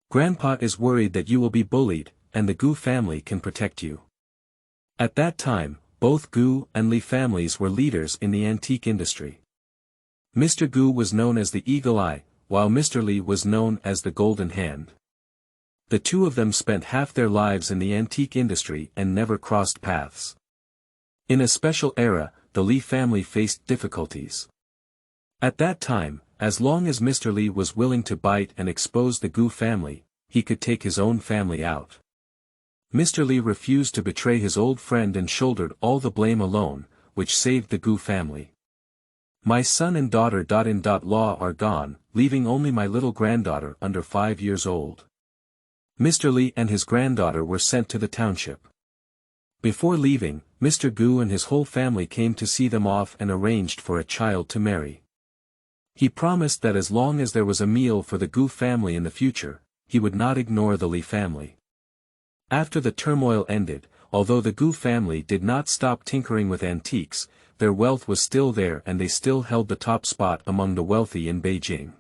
Grandpa is worried that you will be bullied, and the Gu family can protect you. At that time, both Gu and Li families were leaders in the antique industry. Mr. Gu was known as the Eagle Eye, while Mr. Li was known as the Golden Hand. The two of them spent half their lives in the antique industry and never crossed paths. In a special era, the Li family faced difficulties. At that time, as long as Mr. Li was willing to bite and expose the Gu family, he could take his own family out. Mr. Li refused to betray his old friend and shouldered all the blame alone, which saved the Gu family. My son and daughter-in-law are gone, leaving only my little granddaughter under 5 years old. Mr. Li and his granddaughter were sent to the township. Before leaving, Mr. Gu and his whole family came to see them off and arranged for a child to marry. He promised that as long as there was a meal for the Gu family in the future, he would not ignore the Li family. After the turmoil ended, although the Gu family did not stop tinkering with antiques, their wealth was still there and they still held the top spot among the wealthy in Beijing.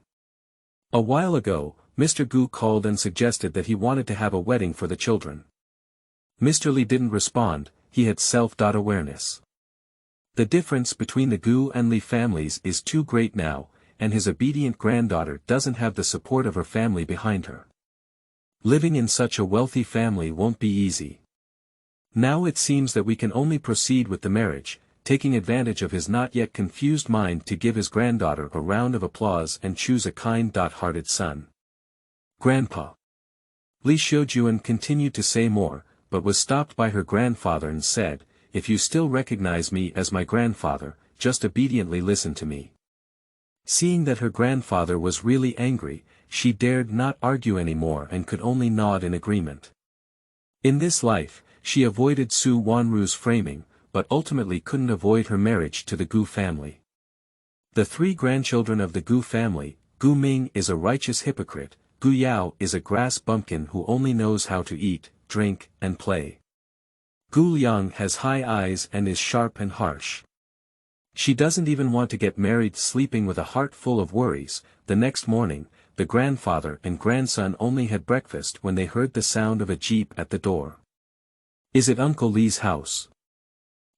A while ago, Mr. Gu called and suggested that he wanted to have a wedding for the children. Mr. Li didn't respond, he had self-awareness. The difference between the Gu and Li families is too great now, and his obedient granddaughter doesn't have the support of her family behind her. Living in such a wealthy family won't be easy. Now it seems that we can only proceed with the marriage, taking advantage of his not yet confused mind to give his granddaughter a round of applause and choose a kind-hearted son. Grandpa. Xiujun continued to say more, but was stopped by her grandfather and said, if you still recognize me as my grandfather, just obediently listen to me. Seeing that her grandfather was really angry, she dared not argue anymore and could only nod in agreement. In this life, she avoided Su Wanru's framing, but ultimately couldn't avoid her marriage to the Gu family. The 3 grandchildren of the Gu family, Gu Ming is a righteous hypocrite, Gu Yao is a grass bumpkin who only knows how to eat, drink, and play. Gu Liang has high eyes and is sharp and harsh. She doesn't even want to get married. Sleeping with a heart full of worries. The next morning, the grandfather and grandson only had breakfast when they heard the sound of a jeep at the door. Is it Uncle Li's house?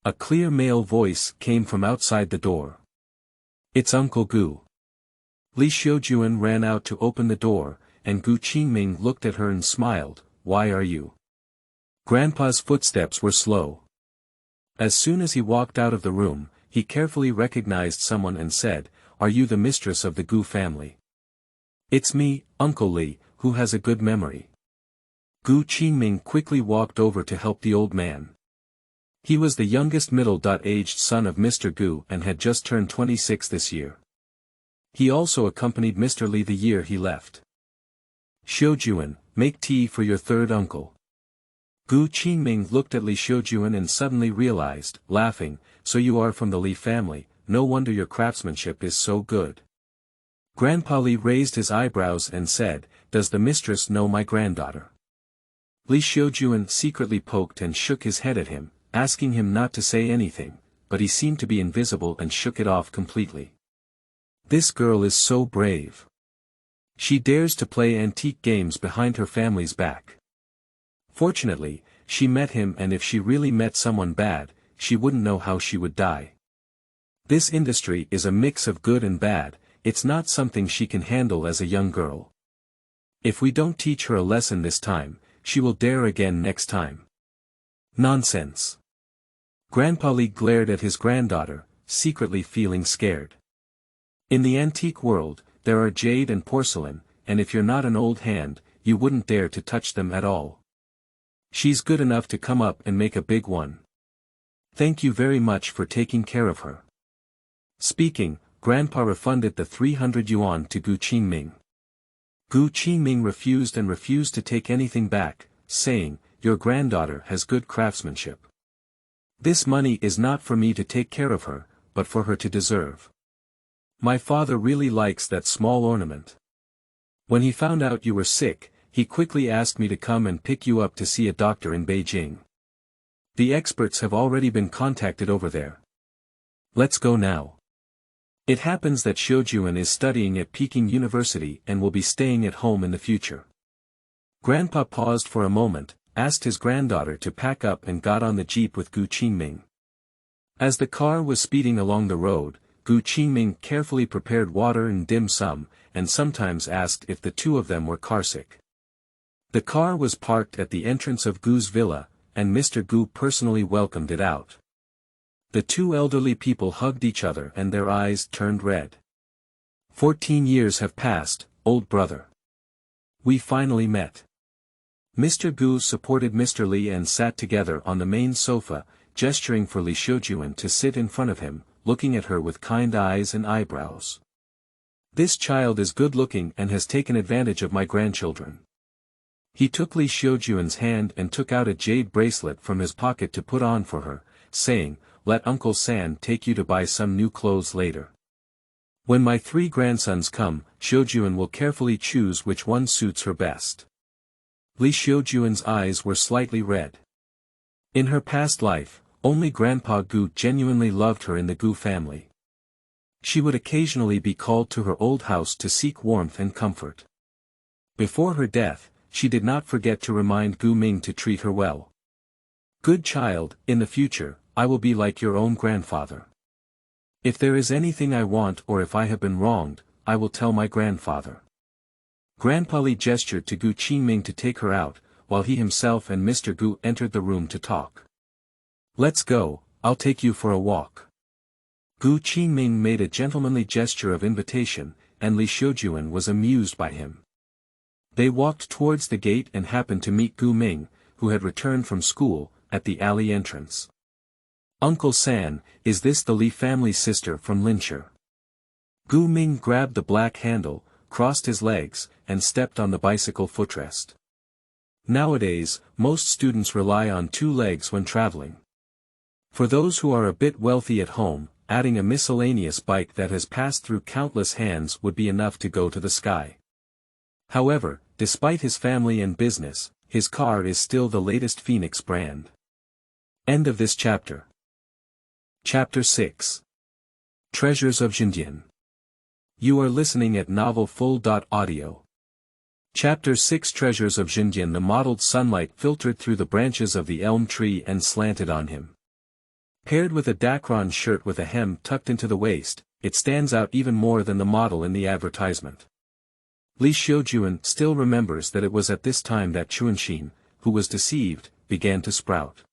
A clear male voice came from outside the door. It's Uncle Gu. Xiujun ran out to open the door, and Gu Qingming looked at her and smiled. Why are you? Grandpa's footsteps were slow. As soon as he walked out of the room, he carefully recognized someone and said, are you the mistress of the Gu family? It's me, Uncle Li, who has a good memory. Gu Qingming quickly walked over to help the old man. He was the youngest middle-aged son of Mr. Gu and had just turned 26 this year. He also accompanied Mr. Li the year he left. Xiujun, make tea for your third uncle. Gu Qingming looked at Xiujun and suddenly realized, laughing, so you are from the Li family, no wonder your craftsmanship is so good. Grandpa Li raised his eyebrows and said, does the mistress know my granddaughter? Xiujun secretly poked and shook his head at him, asking him not to say anything, but he seemed to be invisible and shook it off completely. This girl is so brave. She dares to play antique games behind her family's back. Fortunately, she met him, and if she really met someone bad, she wouldn't know how she would die. This industry is a mix of good and bad, it's not something she can handle as a young girl. If we don't teach her a lesson this time, she will dare again next time. Nonsense. Grandpa Li glared at his granddaughter, secretly feeling scared. In the antique world, there are jade and porcelain, and if you're not an old hand, you wouldn't dare to touch them at all. She's good enough to come up and make a big one. Thank you very much for taking care of her. Speaking, Grandpa refunded the 300 yuan to Gu Qingming. Gu Qingming refused to take anything back, saying, "Your granddaughter has good craftsmanship. This money is not for me to take care of her, but for her to deserve. My father really likes that small ornament. When he found out you were sick, he quickly asked me to come and pick you up to see a doctor in Beijing. The experts have already been contacted over there. Let's go now." It happens that Xiujun is studying at Peking University and will be staying at home in the future. Grandpa paused for a moment, asked his granddaughter to pack up and got on the jeep with Gu Qingming. As the car was speeding along the road, Gu Qingming carefully prepared water and dim sum, and sometimes asked if the two of them were carsick. The car was parked at the entrance of Gu's villa, and Mr. Gu personally welcomed it out. The two elderly people hugged each other and their eyes turned red. 14 years have passed, old brother. We finally met. Mr. Gu supported Mr. Li and sat together on the main sofa, gesturing for Li Xiujun to sit in front of him, looking at her with kind eyes and eyebrows. This child is good-looking and has taken advantage of my grandchildren. He took Li Xiujun's hand and took out a jade bracelet from his pocket to put on for her, saying, "Let Uncle San take you to buy some new clothes later. When my 3 grandsons come, Xiujun will carefully choose which one suits her best." Li Xiujun's eyes were slightly red. In her past life, only Grandpa Gu genuinely loved her in the Gu family. She would occasionally be called to her old house to seek warmth and comfort. Before her death, she did not forget to remind Gu Ming to treat her well. "Good child, in the future, I will be like your own grandfather. If there is anything I want or if I have been wronged, I will tell my grandfather." Grandpa Li gestured to Gu Qingming to take her out, while he himself and Mr. Gu entered the room to talk. "Let's go, I'll take you for a walk." Gu Qingming made a gentlemanly gesture of invitation, and Li Xiujun was amused by him. They walked towards the gate and happened to meet Gu Ming, who had returned from school, at the alley entrance. "Uncle San, is this the Li family sister from Linshire?" Gu Ming grabbed the black handle, crossed his legs, and stepped on the bicycle footrest. Nowadays, most students rely on 2 legs when traveling. For those who are a bit wealthy at home, adding a miscellaneous bike that has passed through countless hands would be enough to go to the sky. However, despite his family and business, his car is still the latest Phoenix brand. End of this chapter. Chapter 6. Treasures of Zhendian. You are listening at novelfull.audio. Chapter 6. Treasures of Zhendian. The mottled sunlight filtered through the branches of the elm tree and slanted on him. Paired with a Dacron shirt with a hem tucked into the waist, it stands out even more than the model in the advertisement. Li Xiujun still remembers that it was at this time that Chuanxin, who was deceived, began to sprout.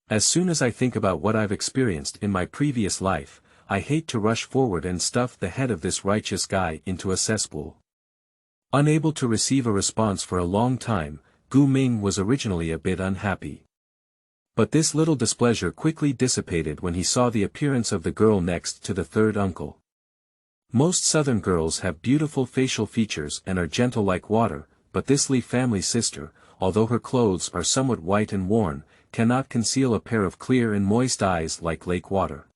As soon as I think about what I've experienced in my previous life, I hate to rush forward and stuff the head of this righteous guy into a cesspool. Unable to receive a response for a long time, Gu Ming was originally a bit unhappy. But this little displeasure quickly dissipated when he saw the appearance of the girl next to the third uncle. Most southern girls have beautiful facial features and are gentle like water, but this Li family sister, although her clothes are somewhat white and worn, cannot conceal a pair of clear and moist eyes like lake water.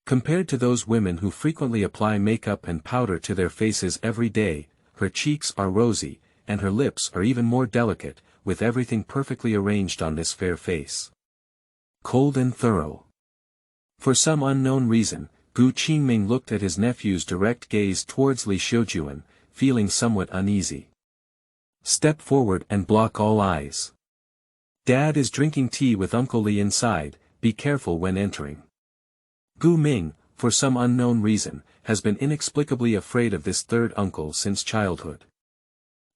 Compared to those women who frequently apply makeup and powder to their faces every day, her cheeks are rosy, and her lips are even more delicate, with everything perfectly arranged on this fair face. Cold and thorough. For some unknown reason, Gu Qingming looked at his nephew's direct gaze towards Li Xiujun, feeling somewhat uneasy. Step forward and block all eyes. Dad is drinking tea with Uncle Li inside, be careful when entering. Gu Ming, for some unknown reason, has been inexplicably afraid of this third uncle since childhood.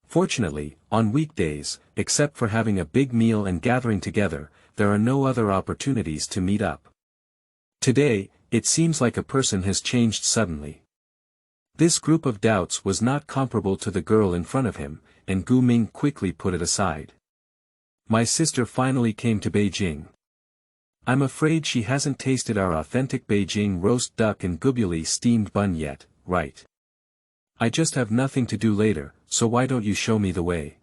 Fortunately, on weekdays, except for having a big meal and gathering together, there are no other opportunities to meet up. Today, it seems like a person has changed suddenly. This group of doubts was not comparable to the girl in front of him, and Gu Ming quickly put it aside. My sister finally came to Beijing. I'm afraid she hasn't tasted our authentic Beijing roast duck and gubuli steamed bun yet, right? I just have nothing to do later, so why don't you show me the way?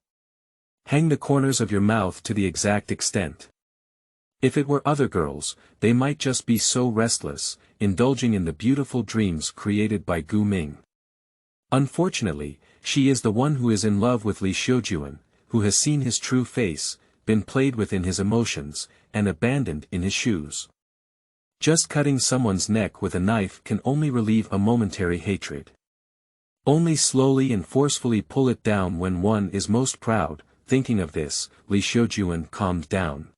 Hang the corners of your mouth to the exact extent. If it were other girls, they might just be so restless, indulging in the beautiful dreams created by Gu Ming. Unfortunately, she is the one who is in love with Xiujun, who has seen his true face, been played with in his emotions, and abandoned in his shoes. Just cutting someone's neck with a knife can only relieve a momentary hatred. Only slowly and forcefully pull it down when one is most proud. Thinking of this, Xiujun calmed down.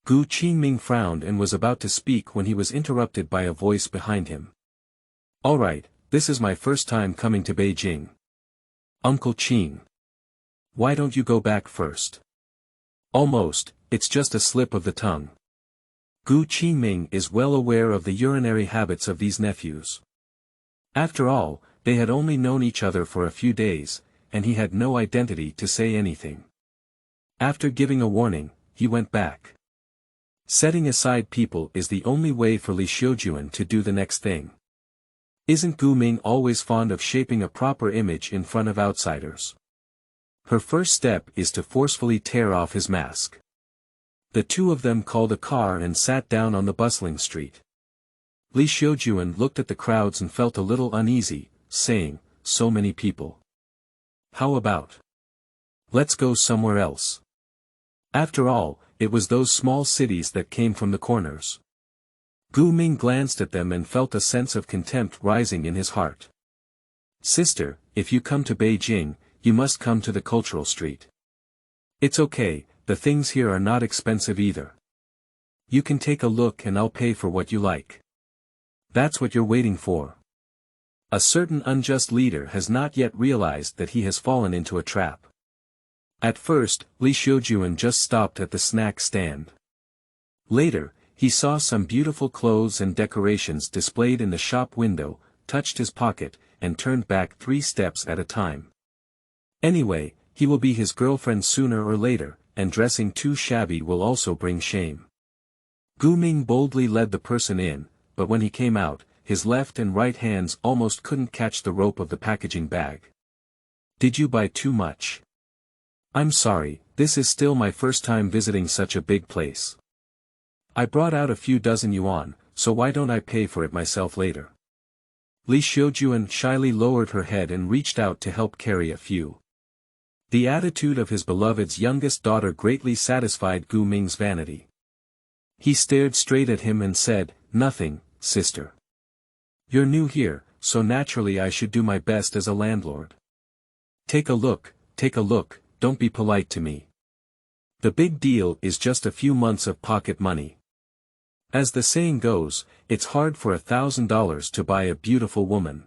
Gu Qingming frowned and was about to speak when he was interrupted by a voice behind him. Alright, this is my first time coming to Beijing. Uncle Qing. Why don't you go back first? Almost, it's just a slip of the tongue. Gu Qingming is well aware of the urinary habits of these nephews. After all, they had only known each other for a few days, and he had no identity to say anything. After giving a warning, he went back. Setting aside people is the only way for Xiujun to do the next thing. Isn't Gu Ming always fond of shaping a proper image in front of outsiders? Her first step is to forcefully tear off his mask. The two of them called a car and sat down on the bustling street. Xiujun looked at the crowds and felt a little uneasy, saying, so many people. How about? Let's go somewhere else. After all, it was those small cities that came from the corners. Gu Ming glanced at them and felt a sense of contempt rising in his heart. Sister, if you come to Beijing, you must come to the cultural street. It's okay, the things here are not expensive either. You can take a look and I'll pay for what you like. That's what you're waiting for. A certain unjust leader has not yet realized that he has fallen into a trap. At first, Xiujun just stopped at the snack stand. Later, he saw some beautiful clothes and decorations displayed in the shop window, touched his pocket, and turned back 3 steps at a time. Anyway, he will be his girlfriend sooner or later, and dressing too shabby will also bring shame. Gu Ming boldly led the person in, but when he came out, his left and right hands almost couldn't catch the rope of the packaging bag. Did you buy too much? I'm sorry, this is still my first time visiting such a big place. I brought out a few dozen yuan, so why don't I pay for it myself later? Xiujun shyly lowered her head and reached out to help carry a few. The attitude of his beloved's youngest daughter greatly satisfied Gu Ming's vanity. He stared straight at him and said, nothing, sister. You're new here, so naturally I should do my best as a landlord. Take a look, don't be polite to me. The big deal is just a few months of pocket money. As the saying goes, it's hard for $1,000 to buy a beautiful woman.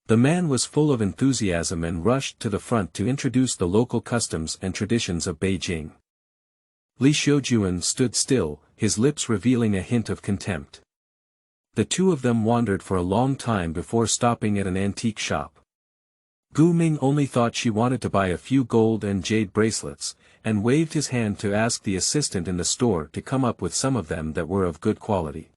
The man was full of enthusiasm and rushed to the front to introduce the local customs and traditions of Beijing. Xiujun stood still, his lips revealing a hint of contempt. The two of them wandered for a long time before stopping at an antique shop. Gu Ming only thought she wanted to buy a few gold and jade bracelets, and waved his hand to ask the assistant in the store to come up with some of them that were of good quality.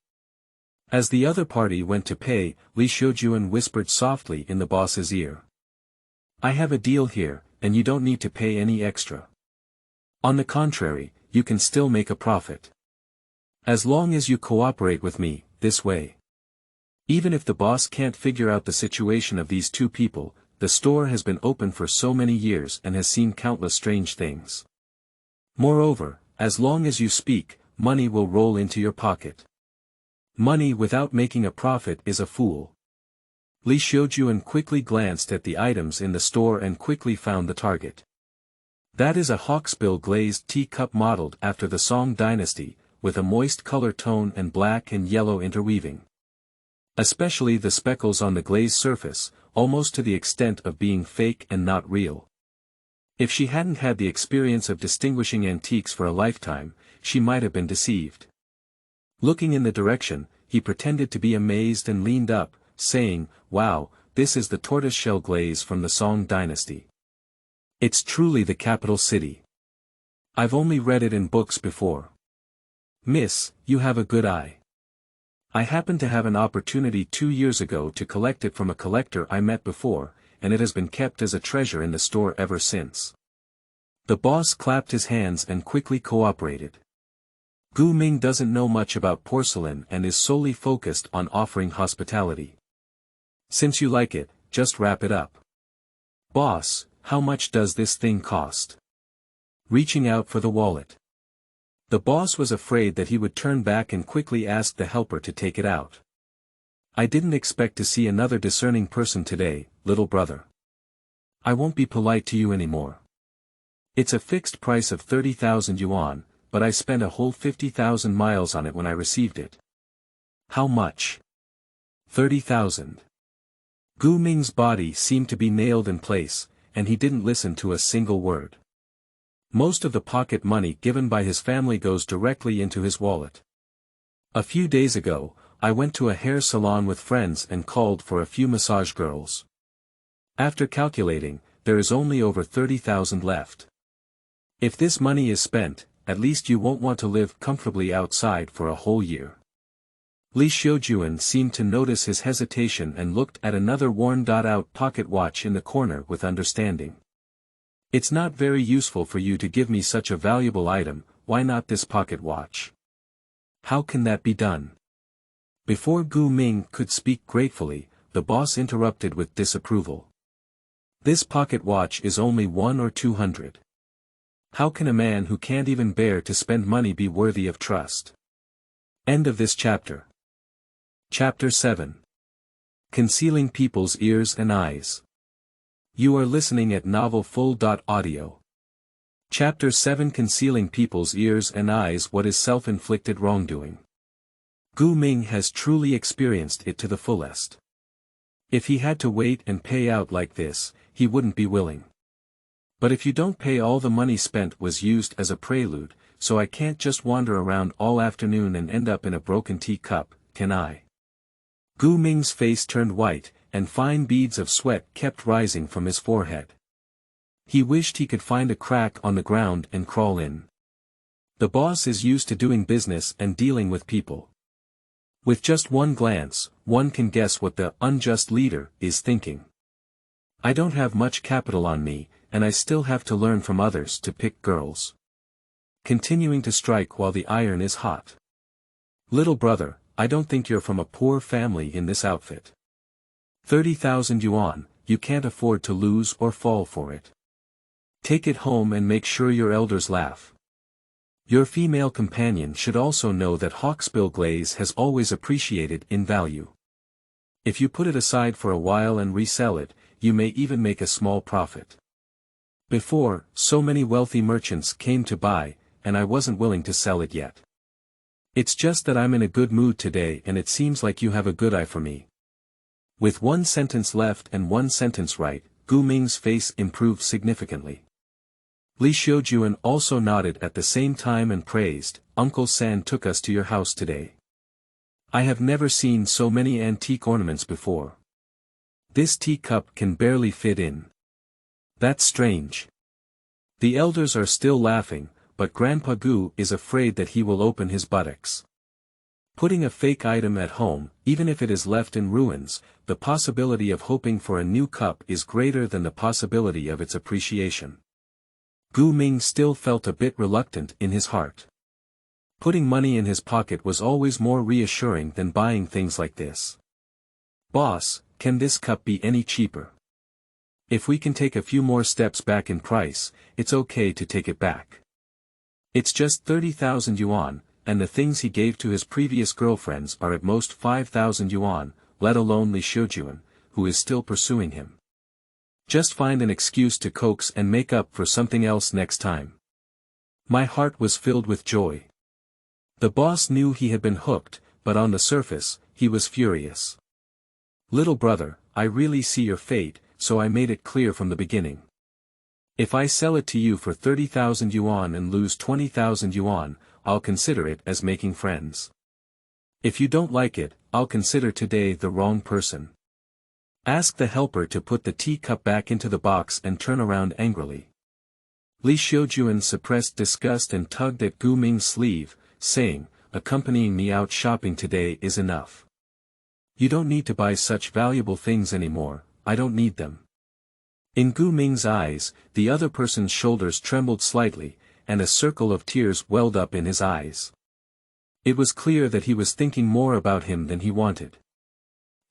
As the other party went to pay, Xiujun whispered softly in the boss's ear. I have a deal here, and you don't need to pay any extra. On the contrary, you can still make a profit. As long as you cooperate with me, this way. Even if the boss can't figure out the situation of these two people, the store has been open for so many years and has seen countless strange things. Moreover, as long as you speak, money will roll into your pocket. Money without making a profit is a fool. Xiujun quickly glanced at the items in the store and quickly found the target. That is a hawksbill glazed teacup modeled after the Song dynasty, with a moist color tone and black and yellow interweaving. Especially the speckles on the glazed surface, almost to the extent of being fake and not real. If she hadn't had the experience of distinguishing antiques for a lifetime, she might have been deceived. Looking in the direction, he pretended to be amazed and leaned up, saying, "Wow, this is the tortoiseshell glaze from the Song dynasty. It's truly the capital city. I've only read it in books before. Miss, you have a good eye. I happened to have an opportunity 2 years ago to collect it from a collector I met before, and it has been kept as a treasure in the store ever since." The boss clapped his hands and quickly cooperated. Gu Ming doesn't know much about porcelain and is solely focused on offering hospitality. "Since you like it, just wrap it up." "Boss, how much does this thing cost?" Reaching out for the wallet. The boss was afraid that he would turn back and quickly asked the helper to take it out. "I didn't expect to see another discerning person today, little brother. I won't be polite to you anymore. It's a fixed price of 30,000 yuan, but I spent a whole 50,000 miles on it when I received it." "How much?" 30,000. Gu Ming's body seemed to be nailed in place, and he didn't listen to a single word. Most of the pocket money given by his family goes directly into his wallet. "A few days ago, I went to a hair salon with friends and called for a few massage girls. After calculating, there is only over 30,000 left. If this money is spent, at least you won't want to live comfortably outside for a whole year." Xiujun seemed to notice his hesitation and looked at another worn-out pocket watch in the corner with understanding. "It's not very useful for you to give me such a valuable item, why not this pocket watch?" "How can that be done?" Before Gu Ming could speak gratefully, the boss interrupted with disapproval. "This pocket watch is only 100 or 200. How can a man who can't even bear to spend money be worthy of trust?" End of this chapter. Chapter 7. Concealing People's Ears and Eyes. You are listening at novelfull.audio. Chapter 7. Concealing People's Ears and Eyes. What is self-inflicted wrongdoing? Gu Ming has truly experienced it to the fullest. If he had to wait and pay out like this, he wouldn't be willing. "But if you don't pay, all the money spent was used as a prelude, so I can't just wander around all afternoon and end up in a broken teacup, can I?" Gu Ming's face turned white, and fine beads of sweat kept rising from his forehead. He wished he could find a crack on the ground and crawl in. The boss is used to doing business and dealing with people. With just one glance, one can guess what the unjust leader is thinking. "I don't have much capital on me, and I still have to learn from others to pick girls. Continuing to strike while the iron is hot. Little brother, I don't think you're from a poor family in this outfit. 30,000 yuan, you can't afford to lose or fall for it. Take it home and make sure your elders laugh. Your female companion should also know that hawksbill glaze has always appreciated in value. If you put it aside for a while and resell it, you may even make a small profit. Before, so many wealthy merchants came to buy, and I wasn't willing to sell it yet. It's just that I'm in a good mood today and it seems like you have a good eye for me." With one sentence left and one sentence right, Gu Ming's face improved significantly. Xiujun also nodded at the same time and praised, "Uncle San took us to your house today. I have never seen so many antique ornaments before. This teacup can barely fit in. That's strange." The elders are still laughing, but Grandpa Gu is afraid that he will open his buttocks. Putting a fake item at home, even if it is left in ruins, the possibility of hoping for a new cup is greater than the possibility of its appreciation. Gu Ming still felt a bit reluctant in his heart. Putting money in his pocket was always more reassuring than buying things like this. "Boss, can this cup be any cheaper? If we can take a few more steps back in price, it's okay to take it back. It's just 30,000 yuan, and the things he gave to his previous girlfriends are at most 5,000 yuan, let alone Xiujun, who is still pursuing him. Just find an excuse to coax and make up for something else next time." My heart was filled with joy. The boss knew he had been hooked, but on the surface, he was furious. Little brother, I really see your fate, so I made it clear from the beginning. If I sell it to you for 30,000 yuan and lose 20,000 yuan, I'll consider it as making friends. If you don't like it, I'll consider today the wrong person. Ask the helper to put the teacup back into the box and turn around angrily. Xiujun suppressed disgust and tugged at Gu Ming's sleeve, saying, accompanying me out shopping today is enough. You don't need to buy such valuable things anymore, I don't need them. In Gu Ming's eyes, the other person's shoulders trembled slightly, and a circle of tears welled up in his eyes. It was clear that he was thinking more about him than he wanted.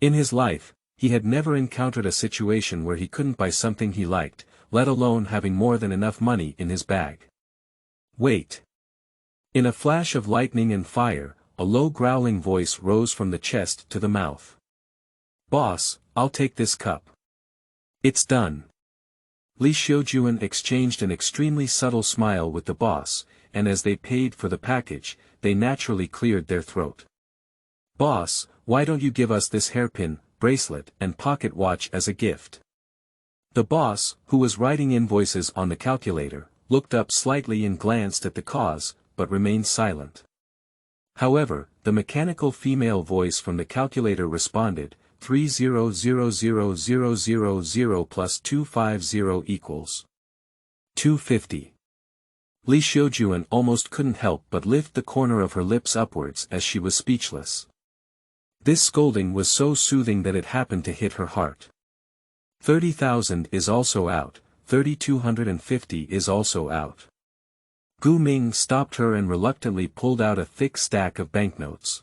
In his life, he had never encountered a situation where he couldn't buy something he liked, let alone having more than enough money in his bag. Wait. In a flash of lightning and fire, a low growling voice rose from the chest to the mouth. Boss, I'll take this cup. It's done. Xiujun exchanged an extremely subtle smile with the boss, and as they paid for the package, they naturally cleared their throat. Boss, why don't you give us this hairpin, bracelet and pocket watch as a gift? The boss, who was writing invoices on the calculator, looked up slightly and glanced at the cause, but remained silent. However, the mechanical female voice from the calculator responded, 30,000,000 plus 250 equals 250. Xiujun almost couldn't help but lift the corner of her lips upwards as she was speechless. This scolding was so soothing that it happened to hit her heart. 30,000 is also out, 3,250 is also out. Gu Ming stopped her and reluctantly pulled out a thick stack of banknotes.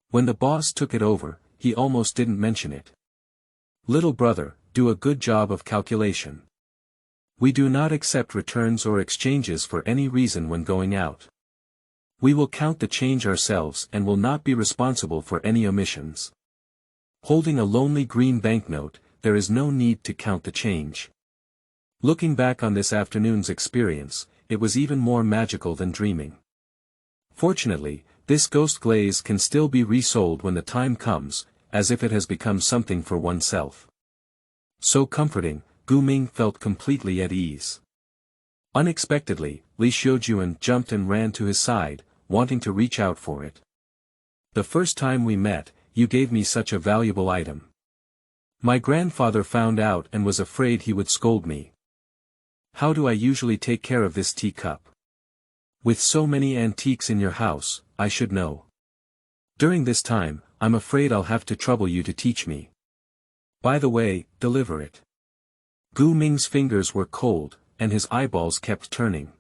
When the boss took it over, he almost didn't mention it. Little brother, do a good job of calculation. We do not accept returns or exchanges for any reason when going out. We will count the change ourselves and will not be responsible for any omissions. Holding a lonely green banknote, there is no need to count the change. Looking back on this afternoon's experience, it was even more magical than dreaming. Fortunately, this ghost glaze can still be resold when the time comes, as if it has become something for oneself. So comforting, Gu Ming felt completely at ease. Unexpectedly, Xiujun jumped and ran to his side, wanting to reach out for it. The first time we met, you gave me such a valuable item. My grandfather found out and was afraid he would scold me. How do I usually take care of this teacup? With so many antiques in your house, I should know. During this time, I'm afraid I'll have to trouble you to teach me. By the way, deliver it. Gu Ming's fingers were cold, and his eyeballs kept turning.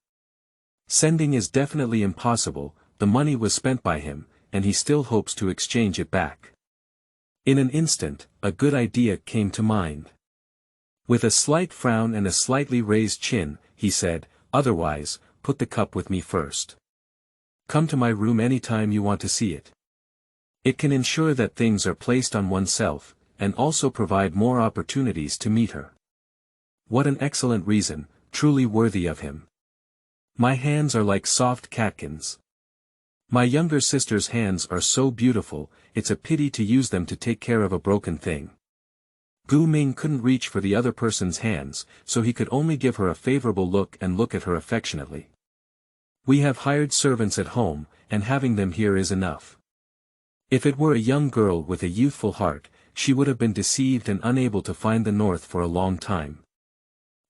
Sending is definitely impossible, the money was spent by him, and he still hopes to exchange it back. In an instant, a good idea came to mind. With a slight frown and a slightly raised chin, he said, otherwise, put the cup with me first. Come to my room anytime you want to see it. It can ensure that things are placed on oneself, and also provide more opportunities to meet her. What an excellent reason, truly worthy of him. My hands are like soft catkins. My younger sister's hands are so beautiful, it's a pity to use them to take care of a broken thing. Gu Ming couldn't reach for the other person's hands, so he could only give her a favorable look and look at her affectionately. We have hired servants at home, and having them here is enough. If it were a young girl with a youthful heart, she would have been deceived and unable to find the north for a long time.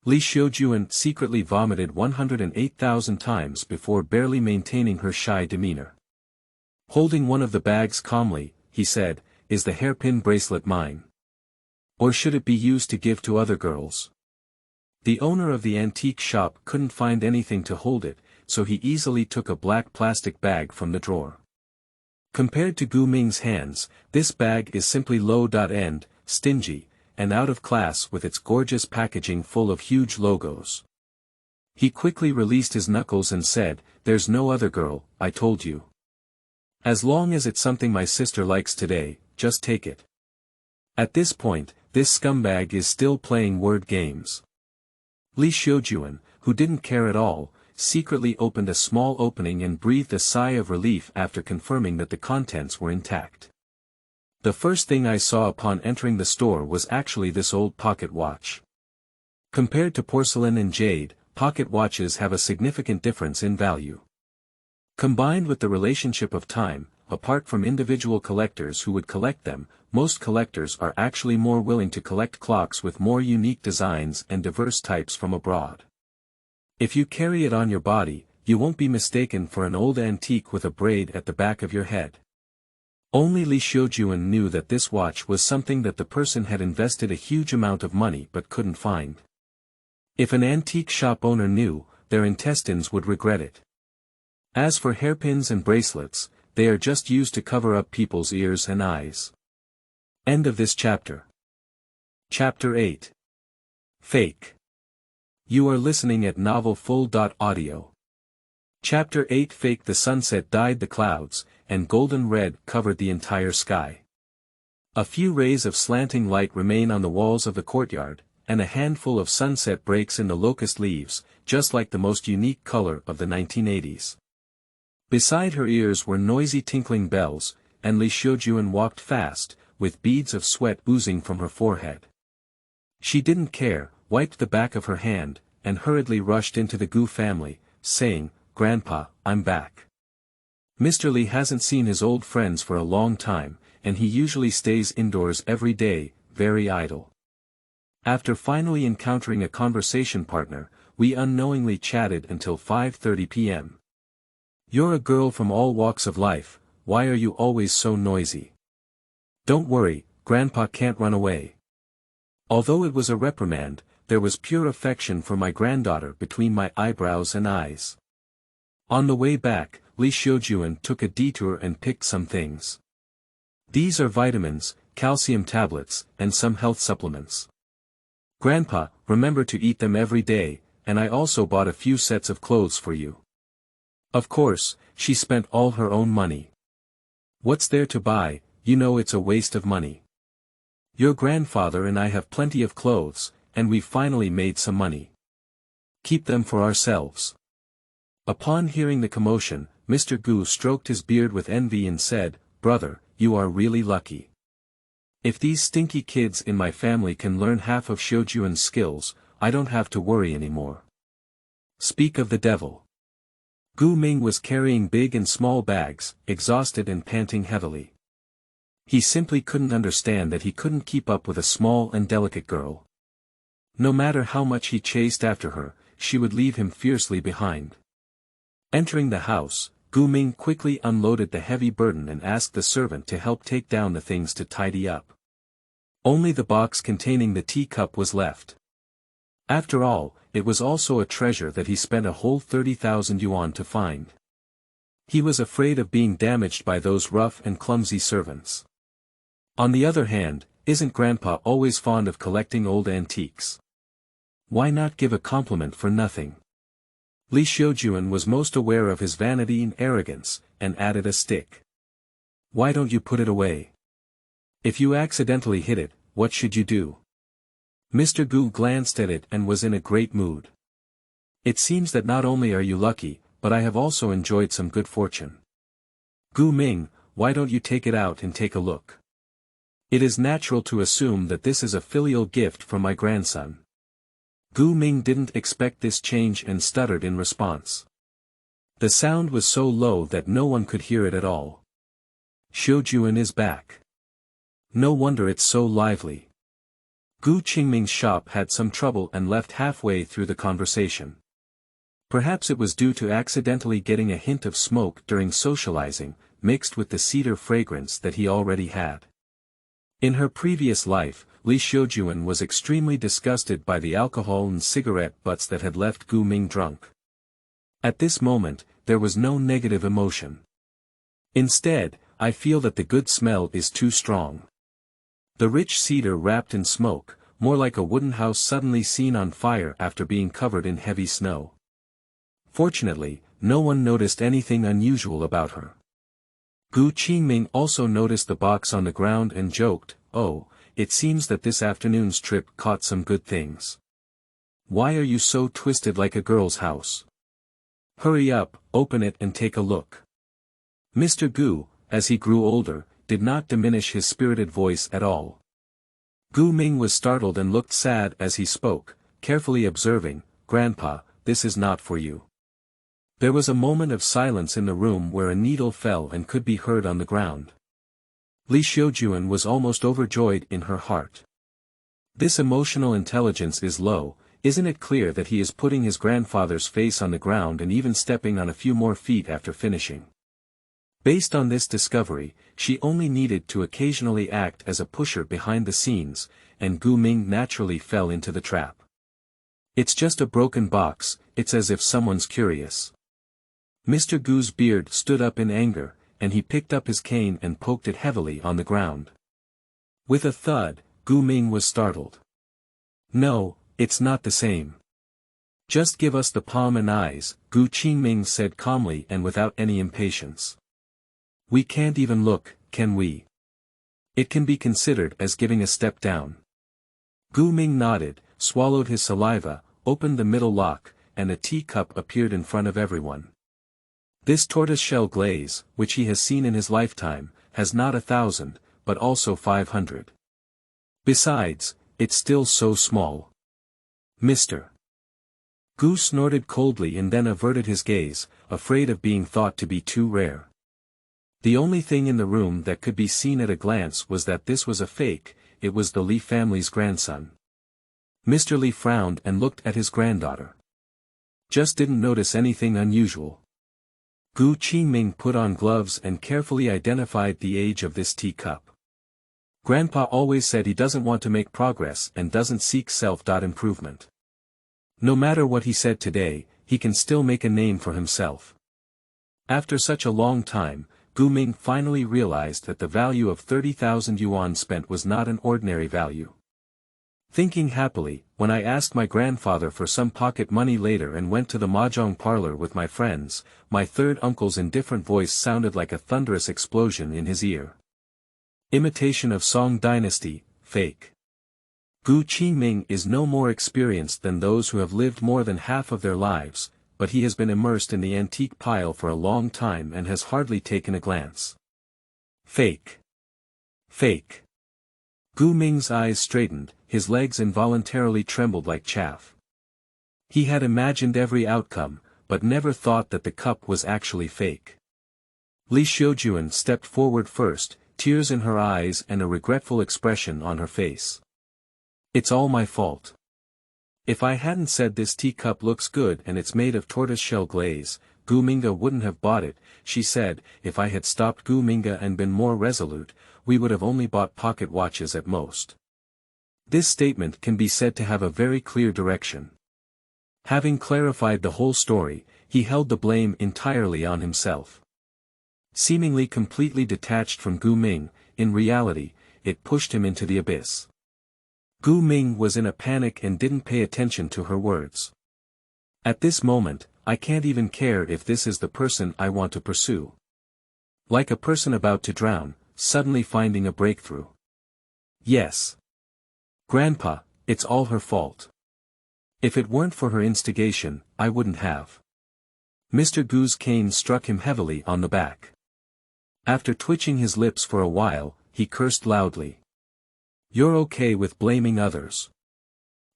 Xiujun secretly vomited 108,000 times before barely maintaining her shy demeanor. Holding one of the bags calmly, he said, is the hairpin bracelet mine? Or should it be used to give to other girls? The owner of the antique shop couldn't find anything to hold it, so he easily took a black plastic bag from the drawer. Compared to Gu Ming's hands, this bag is simply low-end, stingy, and out of class with its gorgeous packaging full of huge logos. He quickly released his knuckles and said, there's no other girl, I told you. As long as it's something my sister likes today, just take it. At this point, this scumbag is still playing word games. Xiujun, who didn't care at all, secretly opened a small opening and breathed a sigh of relief after confirming that the contents were intact. The first thing I saw upon entering the store was actually this old pocket watch. Compared to porcelain and jade, pocket watches have a significant difference in value. Combined with the relationship of time, apart from individual collectors who would collect them, most collectors are actually more willing to collect clocks with more unique designs and diverse types from abroad. If you carry it on your body, you won't be mistaken for an old antique with a braid at the back of your head. Only Xiujun knew that this watch was something that the person had invested a huge amount of money but couldn't find. If an antique shop owner knew, their intestines would regret it. As for hairpins and bracelets, they are just used to cover up people's ears and eyes. End of this chapter. Chapter 8. Fake. You are listening at novelfull.audio. Chapter 8. Fake. The sunset dyed the clouds, and golden red covered the entire sky. A few rays of slanting light remain on the walls of the courtyard, and a handful of sunset breaks in the locust leaves, just like the most unique color of the 1980s. Beside her ears were noisy tinkling bells, and Xiujun walked fast, with beads of sweat oozing from her forehead. She didn't care, wiped the back of her hand, and hurriedly rushed into the Gu family, saying, "Grandpa, I'm back." Mr. Li hasn't seen his old friends for a long time, and he usually stays indoors every day, very idle. After finally encountering a conversation partner, we unknowingly chatted until 5:30 p.m. "You're a girl from all walks of life, why are you always so noisy?" "Don't worry, Grandpa can't run away." Although it was a reprimand, there was pure affection for my granddaughter between my eyebrows and eyes. On the way back, Xiujun took a detour and picked some things. "These are vitamins, calcium tablets, and some health supplements. Grandpa, remember to eat them every day, and I also bought a few sets of clothes for you." Of course, she spent all her own money. What's there to buy? You know it's a waste of money. Your grandfather and I have plenty of clothes, and we've finally made some money. Keep them for ourselves. Upon hearing the commotion, Mr. Gu stroked his beard with envy and said, "Brother, you are really lucky. If these stinky kids in my family can learn half of Xiujun's skills, I don't have to worry anymore." Speak of the devil. Gu Ming was carrying big and small bags, exhausted and panting heavily. He simply couldn't understand that he couldn't keep up with a small and delicate girl. No matter how much he chased after her, she would leave him fiercely behind. Entering the house, Gu Ming quickly unloaded the heavy burden and asked the servant to help take down the things to tidy up. Only the box containing the teacup was left. After all, it was also a treasure that he spent a whole 30,000 yuan to find. He was afraid of being damaged by those rough and clumsy servants. On the other hand, isn't Grandpa always fond of collecting old antiques? Why not give a compliment for nothing? Xiujun was most aware of his vanity and arrogance, and added a stick. "Why don't you put it away? If you accidentally hit it, what should you do?" Mr. Gu glanced at it and was in a great mood. "It seems that not only are you lucky, but I have also enjoyed some good fortune. Gu Ming, why don't you take it out and take a look? It is natural to assume that this is a filial gift from my grandson." Gu Ming didn't expect this change and stuttered in response. The sound was so low that no one could hear it at all. "Xiujun is back. No wonder it's so lively." Gu Qingming's shop had some trouble and left halfway through the conversation. Perhaps it was due to accidentally getting a hint of smoke during socializing, mixed with the cedar fragrance that he already had. In her previous life, Xiujun was extremely disgusted by the alcohol and cigarette butts that had left Gu Ming drunk. At this moment, there was no negative emotion. Instead, I feel that the good smell is too strong. The rich cedar wrapped in smoke, more like a wooden house suddenly seen on fire after being covered in heavy snow. Fortunately, no one noticed anything unusual about her. Gu Qingming also noticed the box on the ground and joked, "Oh, it seems that this afternoon's trip caught some good things. Why are you so twisted like a girl's house? Hurry up, open it and take a look." Mr. Gu, as he grew older, did not diminish his spirited voice at all. Gu Ming was startled and looked sad as he spoke, carefully observing, "Grandpa, this is not for you." There was a moment of silence in the room where a needle fell and could be heard on the ground. Xiujun was almost overjoyed in her heart. This emotional intelligence is low. Isn't it clear that he is putting his grandfather's face on the ground and even stepping on a few more feet after finishing? Based on this discovery, she only needed to occasionally act as a pusher behind the scenes, and Gu Ming naturally fell into the trap. "It's just a broken box, it's as if someone's curious." Mr. Gu's beard stood up in anger, and he picked up his cane and poked it heavily on the ground. With a thud, Gu Ming was startled. "No, it's not the same. Just give us the palm and eyes," Gu Qingming said calmly and without any impatience. "We can't even look, can we? It can be considered as giving a step down." Gu Ming nodded, swallowed his saliva, opened the middle lock, and a teacup appeared in front of everyone. This tortoiseshell glaze, which he has seen in his lifetime, has not 1,000, but also 500. Besides, it's still so small. Mr. Gu snorted coldly and then averted his gaze, afraid of being thought to be too rare. The only thing in the room that could be seen at a glance was that this was a fake. It was the Li family's grandson. Mr. Li frowned and looked at his granddaughter. Just didn't notice anything unusual. Gu Qingming put on gloves and carefully identified the age of this teacup. "Grandpa always said he doesn't want to make progress and doesn't seek self-improvement. No matter what he said today, he can still make a name for himself." After such a long time, Gu Ming finally realized that the value of 30,000 yuan spent was not an ordinary value. Thinking happily, when I asked my grandfather for some pocket money later and went to the mahjong parlor with my friends, my third uncle's indifferent voice sounded like a thunderous explosion in his ear. Imitation of Song Dynasty, fake. Gu Qingming is no more experienced than those who have lived more than half of their lives, but he has been immersed in the antique pile for a long time and has hardly taken a glance. Fake. Fake. Gu Ming's eyes straightened, his legs involuntarily trembled like chaff. He had imagined every outcome, but never thought that the cup was actually fake. Xiujun stepped forward first, tears in her eyes and a regretful expression on her face. "It's all my fault. If I hadn't said this teacup looks good and it's made of tortoiseshell glaze, Gu Minga wouldn't have bought it," she said. "If I had stopped Gu Minga and been more resolute, we would have only bought pocket watches at most." This statement can be said to have a very clear direction. Having clarified the whole story, he held the blame entirely on himself. Seemingly completely detached from Gu Ming, in reality, it pushed him into the abyss. Gu Ming was in a panic and didn't pay attention to her words. "At this moment, I can't even care if this is the person I want to pursue." Like a person about to drown, suddenly finding a breakthrough. "Yes. Grandpa, it's all her fault. If it weren't for her instigation, I wouldn't have." Mr. Gu's cane struck him heavily on the back. After twitching his lips for a while, he cursed loudly. "You're okay with blaming others.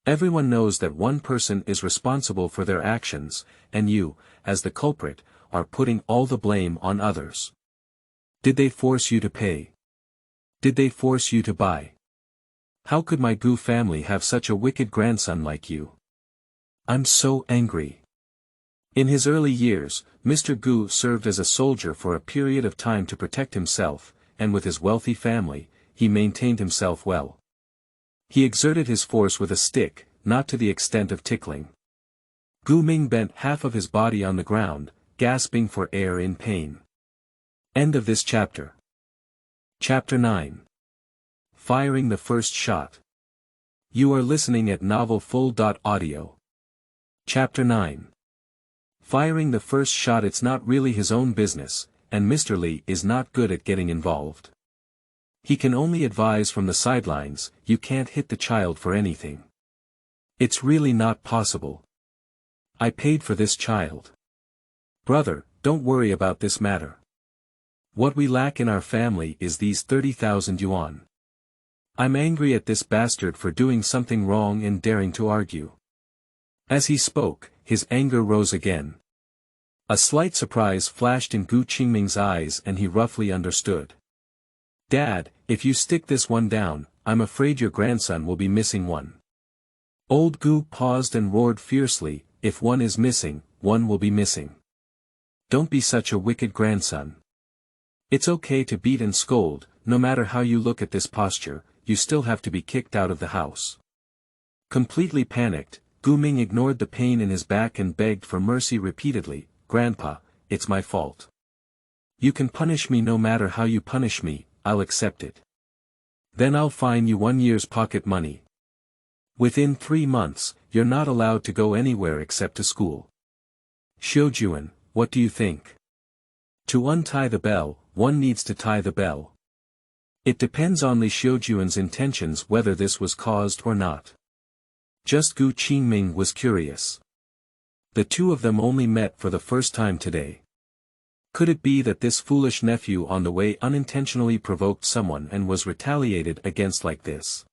Everyone knows that one person is responsible for their actions, and you, as the culprit, are putting all the blame on others. Did they force you to pay? Did they force you to buy? How could my Gu family have such a wicked grandson like you? I'm so angry." In his early years, Mr. Gu served as a soldier for a period of time to protect himself, and with his wealthy family, he maintained himself well. He exerted his force with a stick, not to the extent of tickling. Gu Ming bent half of his body on the ground, gasping for air in pain. End of this chapter. Chapter 9. Firing the first shot. You are listening at novelfull.audio. Chapter 9. Firing the first shot. It's not really his own business, and Mr. Li is not good at getting involved. He can only advise from the sidelines. You can't hit the child for anything. It's really not possible. I paid for this child. Brother, don't worry about this matter. What we lack in our family is these 30,000 yuan. I'm angry at this bastard for doing something wrong and daring to argue. As he spoke, his anger rose again. A slight surprise flashed in Gu Qingming's eyes and he roughly understood. Dad, if you stick this one down, I'm afraid your grandson will be missing one. Old Gu paused and roared fiercely, if one is missing, one will be missing. Don't be such a wicked grandson. It's okay to beat and scold, no matter how you look at this posture, you still have to be kicked out of the house. Completely panicked, Gu Ming ignored the pain in his back and begged for mercy repeatedly, Grandpa, it's my fault. You can punish me no matter how you punish me, I'll accept it. Then I'll fine you 1 year's pocket money. Within 3 months, you're not allowed to go anywhere except to school. Xiujun, what do you think? To untie the bell, one needs to tie the bell. It depends on Li Xiujun's intentions whether this was caused or not. Just Gu Qingming was curious. The two of them only met for the first time today. Could it be that this foolish nephew on the way unintentionally provoked someone and was retaliated against like this?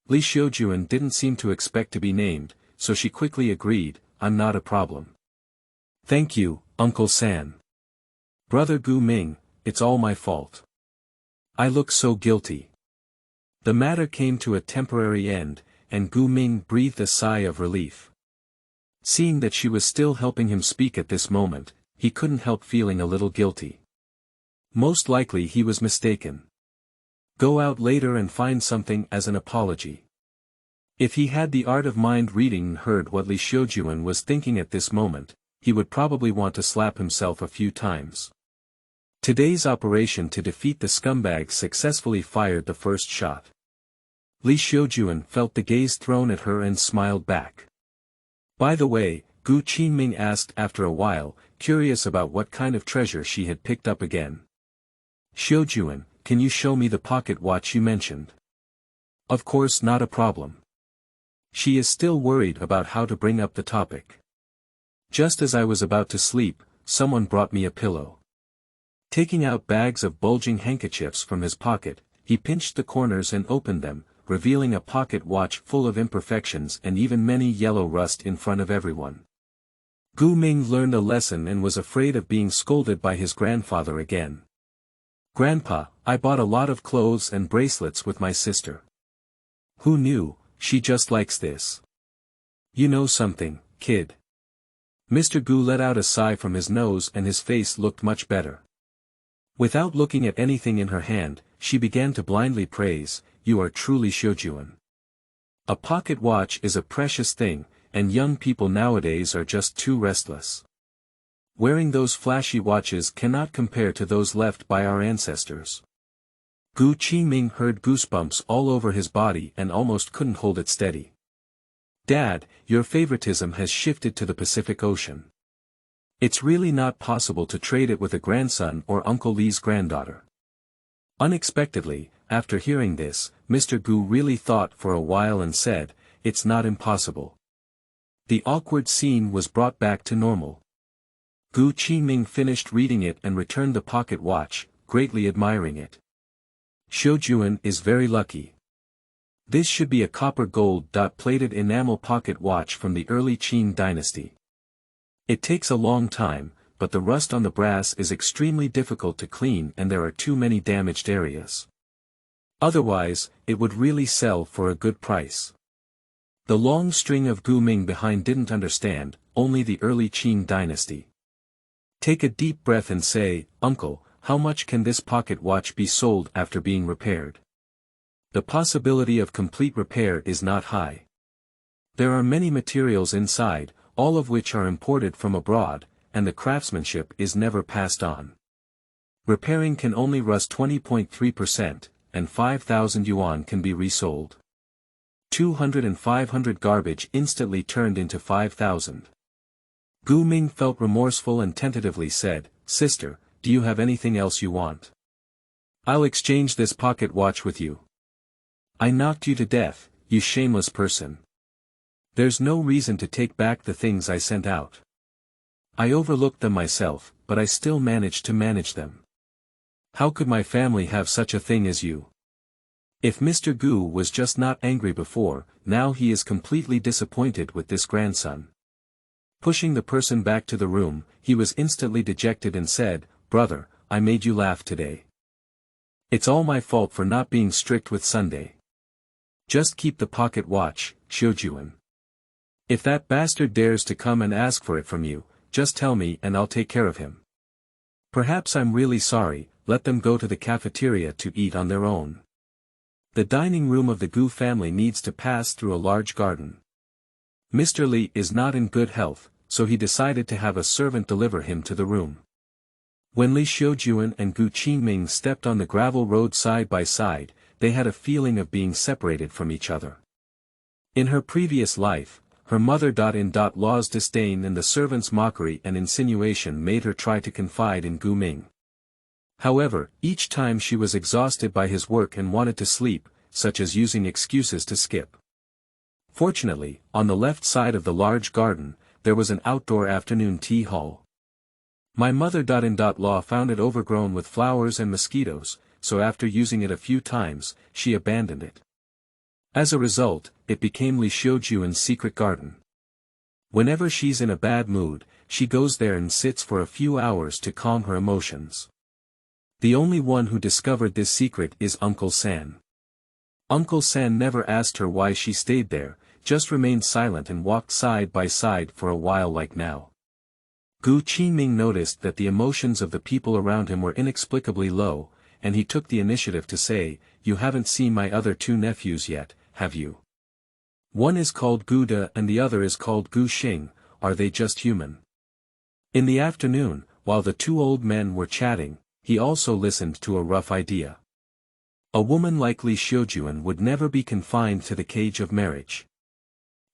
Li Xiujun didn't seem to expect to be named, so she quickly agreed, I'm not a problem. Thank you, Uncle San. Brother Gu Ming, it's all my fault. I look so guilty. The matter came to a temporary end, and Gu Ming breathed a sigh of relief. Seeing that she was still helping him speak at this moment, he couldn't help feeling a little guilty. Most likely he was mistaken. Go out later and find something as an apology. If he had the art of mind reading and heard what Li Xiujun was thinking at this moment, he would probably want to slap himself a few times. Today's operation to defeat the scumbag successfully fired the first shot. Li Xiujun felt the gaze thrown at her and smiled back. By the way, Gu Qingming asked after a while, curious about what kind of treasure she had picked up again. Xiujun, can you show me the pocket watch you mentioned? Of course, not a problem. She is still worried about how to bring up the topic. Just as I was about to sleep, someone brought me a pillow. Taking out bags of bulging handkerchiefs from his pocket, he pinched the corners and opened them, revealing a pocket watch full of imperfections and even many yellow rust in front of everyone. Gu Ming learned a lesson and was afraid of being scolded by his grandfather again. Grandpa, I bought a lot of clothes and bracelets with my sister. Who knew, she just likes this. You know something, kid. Mr. Gu let out a sigh from his nose and his face looked much better. Without looking at anything in her hand, she began to blindly praise, you are truly Xiujun. A pocket watch is a precious thing, and young people nowadays are just too restless. Wearing those flashy watches cannot compare to those left by our ancestors. Gu Qingming heard goosebumps all over his body and almost couldn't hold it steady. Dad, your favoritism has shifted to the Pacific Ocean. It's really not possible to trade it with a grandson or Uncle Li's granddaughter. Unexpectedly, after hearing this, Mr. Gu really thought for a while and said, it's not impossible. The awkward scene was brought back to normal. Gu Qingming finished reading it and returned the pocket watch, greatly admiring it. Xiujun is very lucky. This should be a copper gold plated enamel pocket watch from the early Qing dynasty. It takes a long time, but the rust on the brass is extremely difficult to clean and there are too many damaged areas. Otherwise, it would really sell for a good price. The long string of Gu Ming behind didn't understand, only the early Qing dynasty. Take a deep breath and say, Uncle, how much can this pocket watch be sold after being repaired? The possibility of complete repair is not high. There are many materials inside, all of which are imported from abroad, and the craftsmanship is never passed on. Repairing can only rust 20.3%, and 5,000 yuan can be resold. 200 and 500 garbage instantly turned into 5,000. Gu Ming felt remorseful and tentatively said, Sister, do you have anything else you want? I'll exchange this pocket watch with you. I knocked you to death, you shameless person. There's no reason to take back the things I sent out. I overlooked them myself, but I still managed to manage them. How could my family have such a thing as you? If Mr. Gu was just not angry before, now he is completely disappointed with this grandson. Pushing the person back to the room, he was instantly dejected and said, "Brother, I made you laugh today. It's all my fault for not being strict with Sunday. Just keep the pocket watch, Xiujun. If that bastard dares to come and ask for it from you, just tell me and I'll take care of him. Perhaps I'm really sorry, let them go to the cafeteria to eat on their own." The dining room of the Gu family needs to pass through a large garden. Mr. Li is not in good health, so he decided to have a servant deliver him to the room. When Li Xiujun and Gu Qingming stepped on the gravel road side by side, they had a feeling of being separated from each other. In her previous life, her mother-in-law's disdain and the servant's mockery and insinuation made her try to confide in Gu Ming. However, each time she was exhausted by his work and wanted to sleep, such as using excuses to skip. Fortunately, on the left side of the large garden, there was an outdoor afternoon tea hall. My mother-in-law found it overgrown with flowers and mosquitoes, so after using it a few times, she abandoned it. As a result, it became Li Xiujun's secret garden. Whenever she's in a bad mood, she goes there and sits for a few hours to calm her emotions. The only one who discovered this secret is Uncle San. Uncle San never asked her why she stayed there, just remained silent and walked side by side for a while like now. Gu Qingming noticed that the emotions of the people around him were inexplicably low, and he took the initiative to say, "You haven't seen my other two nephews yet, have you? One is called Gu De and the other is called Gu Xing, are they just human?" In the afternoon, while the two old men were chatting, he also listened to a rough idea. A woman like Li Xiujun would never be confined to the cage of marriage.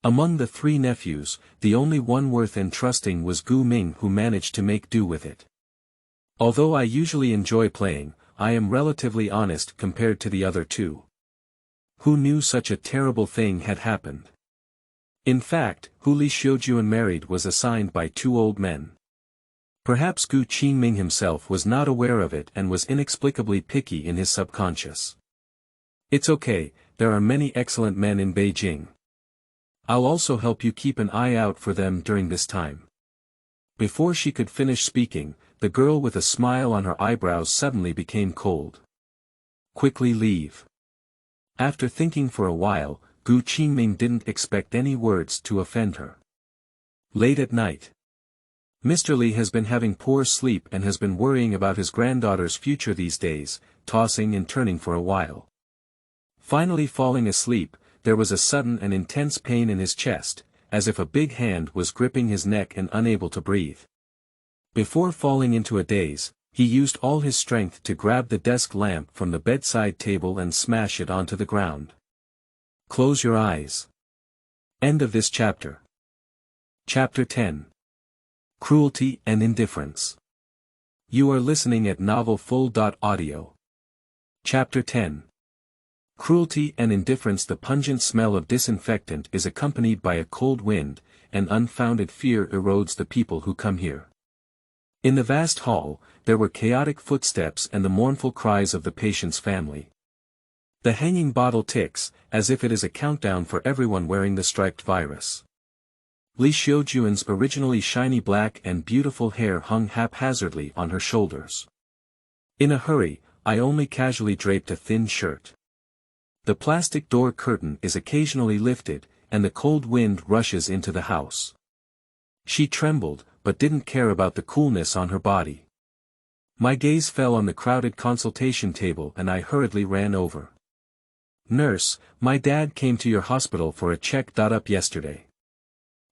Among the three nephews, the only one worth entrusting was Gu Ming, who managed to make do with it. Although I usually enjoy playing, I am relatively honest compared to the other two. Who knew such a terrible thing had happened? In fact, who Li Xiujun married was assigned by two old men. Perhaps Gu Qingming himself was not aware of it and was inexplicably picky in his subconscious. It's okay, there are many excellent men in Beijing. I'll also help you keep an eye out for them during this time. Before she could finish speaking, the girl with a smile on her eyebrows suddenly became cold. Quickly leave. After thinking for a while, Gu Qingming didn't expect any words to offend her. Late at night. Mr. Li has been having poor sleep and has been worrying about his granddaughter's future these days, tossing and turning for a while. Finally falling asleep, there was a sudden and intense pain in his chest, as if a big hand was gripping his neck and unable to breathe. Before falling into a daze, he used all his strength to grab the desk lamp from the bedside table and smash it onto the ground. Close your eyes. End of this chapter. Chapter 10. Cruelty and Indifference. You are listening at novelfull.audio. Chapter 10. Cruelty and Indifference. The pungent smell of disinfectant is accompanied by a cold wind, and unfounded fear erodes the people who come here. In the vast hall, there were chaotic footsteps and the mournful cries of the patient's family. The hanging bottle ticks, as if it is a countdown for everyone wearing the striped virus. Li Xiujun's originally shiny black and beautiful hair hung haphazardly on her shoulders. In a hurry, I only casually draped a thin shirt. The plastic door curtain is occasionally lifted, and the cold wind rushes into the house. She trembled, but didn't care about the coolness on her body. My gaze fell on the crowded consultation table and I hurriedly ran over. "Nurse, my dad came to your hospital for a check-up yesterday.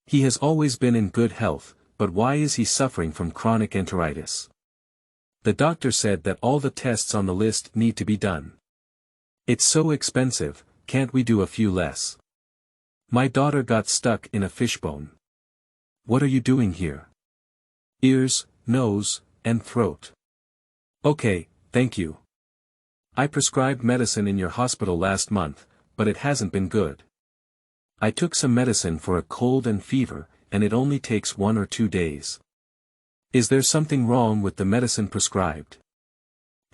He has always been in good health, but why is he suffering from chronic enteritis? The doctor said that all the tests on the list need to be done. It's so expensive, can't we do a few less? My daughter got stuck in a fishbone. What are you doing here? Ears, nose, and throat. Okay, thank you. I prescribed medicine in your hospital last month, but it hasn't been good. I took some medicine for a cold and fever, and it only takes 1 or 2 days. Is there something wrong with the medicine prescribed?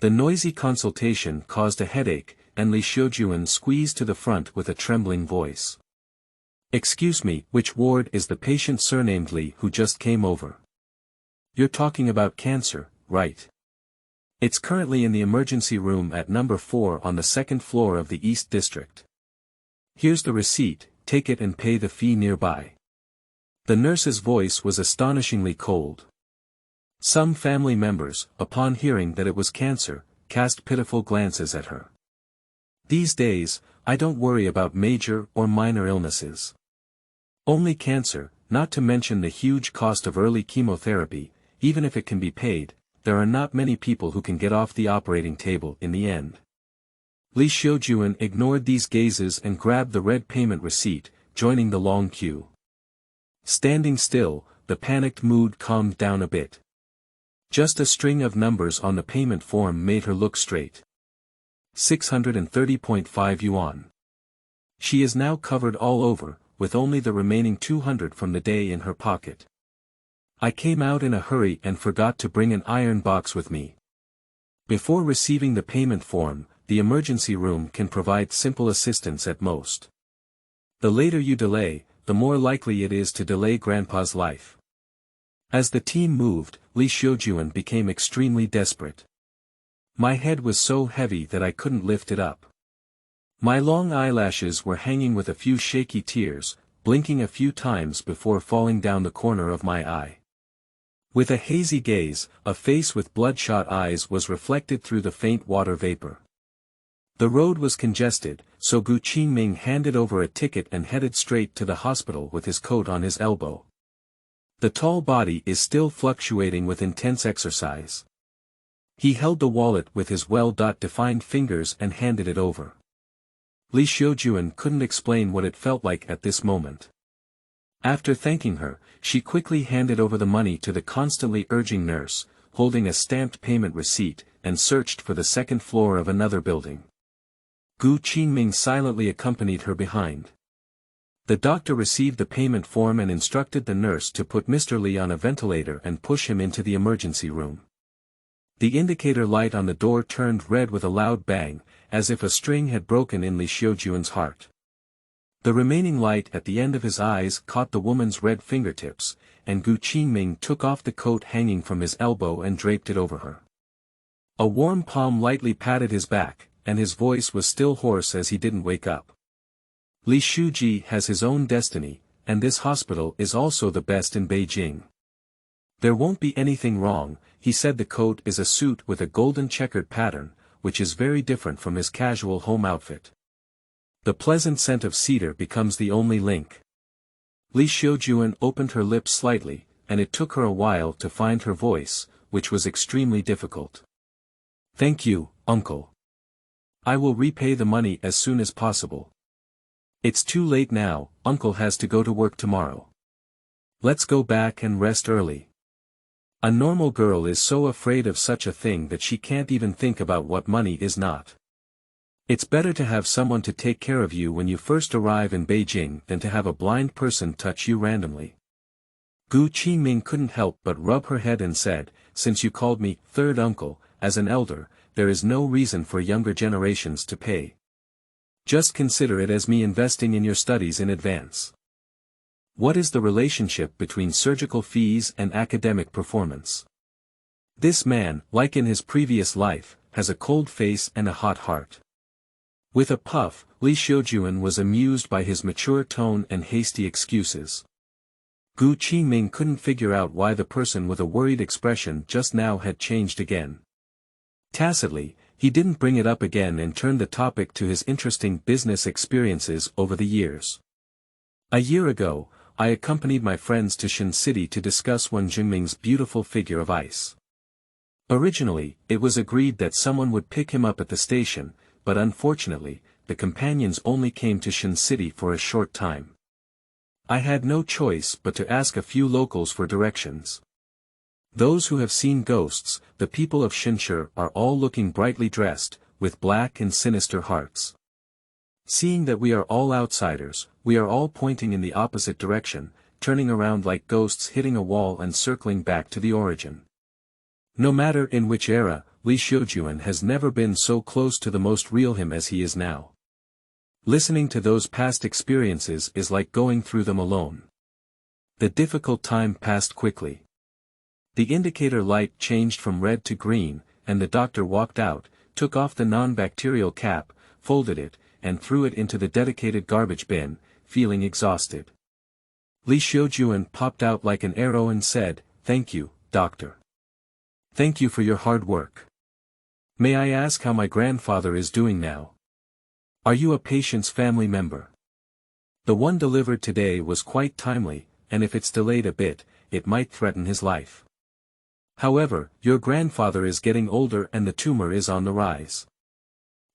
The noisy consultation caused a headache, and Xiujun squeezed to the front with a trembling voice. "Excuse me, which ward is the patient surnamed Li who just came over?" "You're talking about cancer, right? It's currently in the emergency room at number 4 on the second floor of the East District. Here's the receipt, take it and pay the fee nearby." The nurse's voice was astonishingly cold. Some family members, upon hearing that it was cancer, cast pitiful glances at her. These days, I don't worry about major or minor illnesses. Only cancer, not to mention the huge cost of early chemotherapy, even if it can be paid, there are not many people who can get off the operating table in the end. Xiujun ignored these gazes and grabbed the red payment receipt, joining the long queue. Standing still, the panicked mood calmed down a bit. Just a string of numbers on the payment form made her look straight. 630.5 yuan. She is now covered all over, with only the remaining 200 from the day in her pocket. I came out in a hurry and forgot to bring an iron box with me. Before receiving the payment form, the emergency room can provide simple assistance at most. The later you delay, the more likely it is to delay Grandpa's life. As the team moved, Xiujun became extremely desperate. My head was so heavy that I couldn't lift it up. My long eyelashes were hanging with a few shaky tears, blinking a few times before falling down the corner of my eye. With a hazy gaze, a face with bloodshot eyes was reflected through the faint water vapor. The road was congested, so Gu Qingming handed over a ticket and headed straight to the hospital with his coat on his elbow. The tall body is still fluctuating with intense exercise. He held the wallet with his well-defined fingers and handed it over. Xiujun couldn't explain what it felt like at this moment. After thanking her, she quickly handed over the money to the constantly urging nurse, holding a stamped payment receipt, and searched for the second floor of another building. Gu Qingming silently accompanied her behind. The doctor received the payment form and instructed the nurse to put Mr. Li on a ventilator and push him into the emergency room. The indicator light on the door turned red with a loud bang, as if a string had broken in Xiujun's heart. The remaining light at the end of his eyes caught the woman's red fingertips, and Gu Qingming took off the coat hanging from his elbow and draped it over her. A warm palm lightly patted his back, and his voice was still hoarse as he didn't wake up. Xiujun has his own destiny, and this hospital is also the best in Beijing. There won't be anything wrong, he said. The coat is a suit with a golden checkered pattern, which is very different from his casual home outfit. The pleasant scent of cedar becomes the only link. Xiujun opened her lips slightly, and it took her a while to find her voice, which was extremely difficult. "Thank you, uncle. I will repay the money as soon as possible. It's too late now, uncle has to go to work tomorrow. Let's go back and rest early." A normal girl is so afraid of such a thing that she can't even think about what money is not. It's better to have someone to take care of you when you first arrive in Beijing than to have a blind person touch you randomly. Gu Qingming couldn't help but rub her head and said, "Since you called me third uncle, as an elder, there is no reason for younger generations to pay. Just consider it as me investing in your studies in advance." What is the relationship between surgical fees and academic performance? This man, like in his previous life, has a cold face and a hot heart. With a puff, Xiujun was amused by his mature tone and hasty excuses. Gu Qingming couldn't figure out why the person with a worried expression just now had changed again. Tacitly, he didn't bring it up again and turned the topic to his interesting business experiences over the years. A year ago, I accompanied my friends to Shen City to discuss Wen Jingming's beautiful figure of ice. Originally, it was agreed that someone would pick him up at the station, but unfortunately, the companions only came to Shen City for a short time. I had no choice but to ask a few locals for directions. Those who have seen ghosts, the people of Shenshi, are all looking brightly dressed, with black and sinister hearts. Seeing that we are all outsiders, we are all pointing in the opposite direction, turning around like ghosts hitting a wall and circling back to the origin. No matter in which era, Li Xiujun has never been so close to the most real him as he is now. Listening to those past experiences is like going through them alone. The difficult time passed quickly. The indicator light changed from red to green, and the doctor walked out, took off the non-bacterial cap, folded it, and threw it into the dedicated garbage bin, feeling exhausted. Li Xiujun popped out like an arrow and said, "Thank you, doctor. Thank you for your hard work. May I ask how my grandfather is doing now? Are you a patient's family member? The one delivered today was quite timely, and if it's delayed a bit, it might threaten his life. However, your grandfather is getting older and the tumor is on the rise.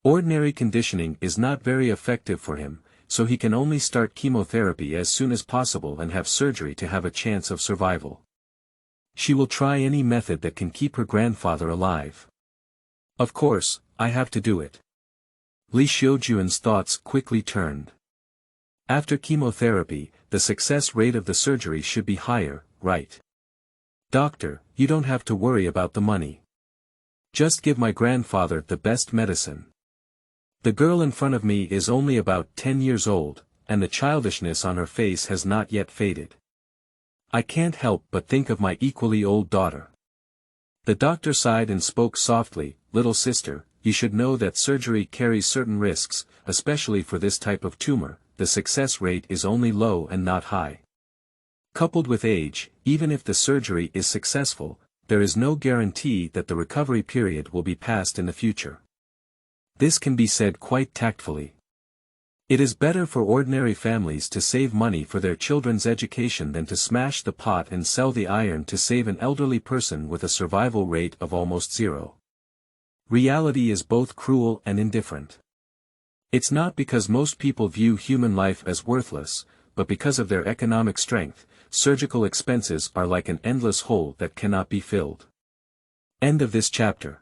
Ordinary conditioning is not very effective for him, so he can only start chemotherapy as soon as possible and have surgery to have a chance of survival. She will try any method that can keep her grandfather alive. Of course, I have to do it." Li Xiujun's thoughts quickly turned. After chemotherapy, the success rate of the surgery should be higher, right? "Doctor, you don't have to worry about the money. Just give my grandfather the best medicine. The girl in front of me is only about 10 years old, and the childishness on her face has not yet faded. I can't help but think of my equally old daughter." The doctor sighed and spoke softly, "Little sister, you should know that surgery carries certain risks, especially for this type of tumor. The success rate is only low and not high. Coupled with age, even if the surgery is successful, there is no guarantee that the recovery period will be passed in the future. This can be said quite tactfully. It is better for ordinary families to save money for their children's education than to smash the pot and sell the iron to save an elderly person with a survival rate of almost zero. Reality is both cruel and indifferent. It's not because most people view human life as worthless, but because of their economic strength. Surgical expenses are like an endless hole that cannot be filled." End of this chapter.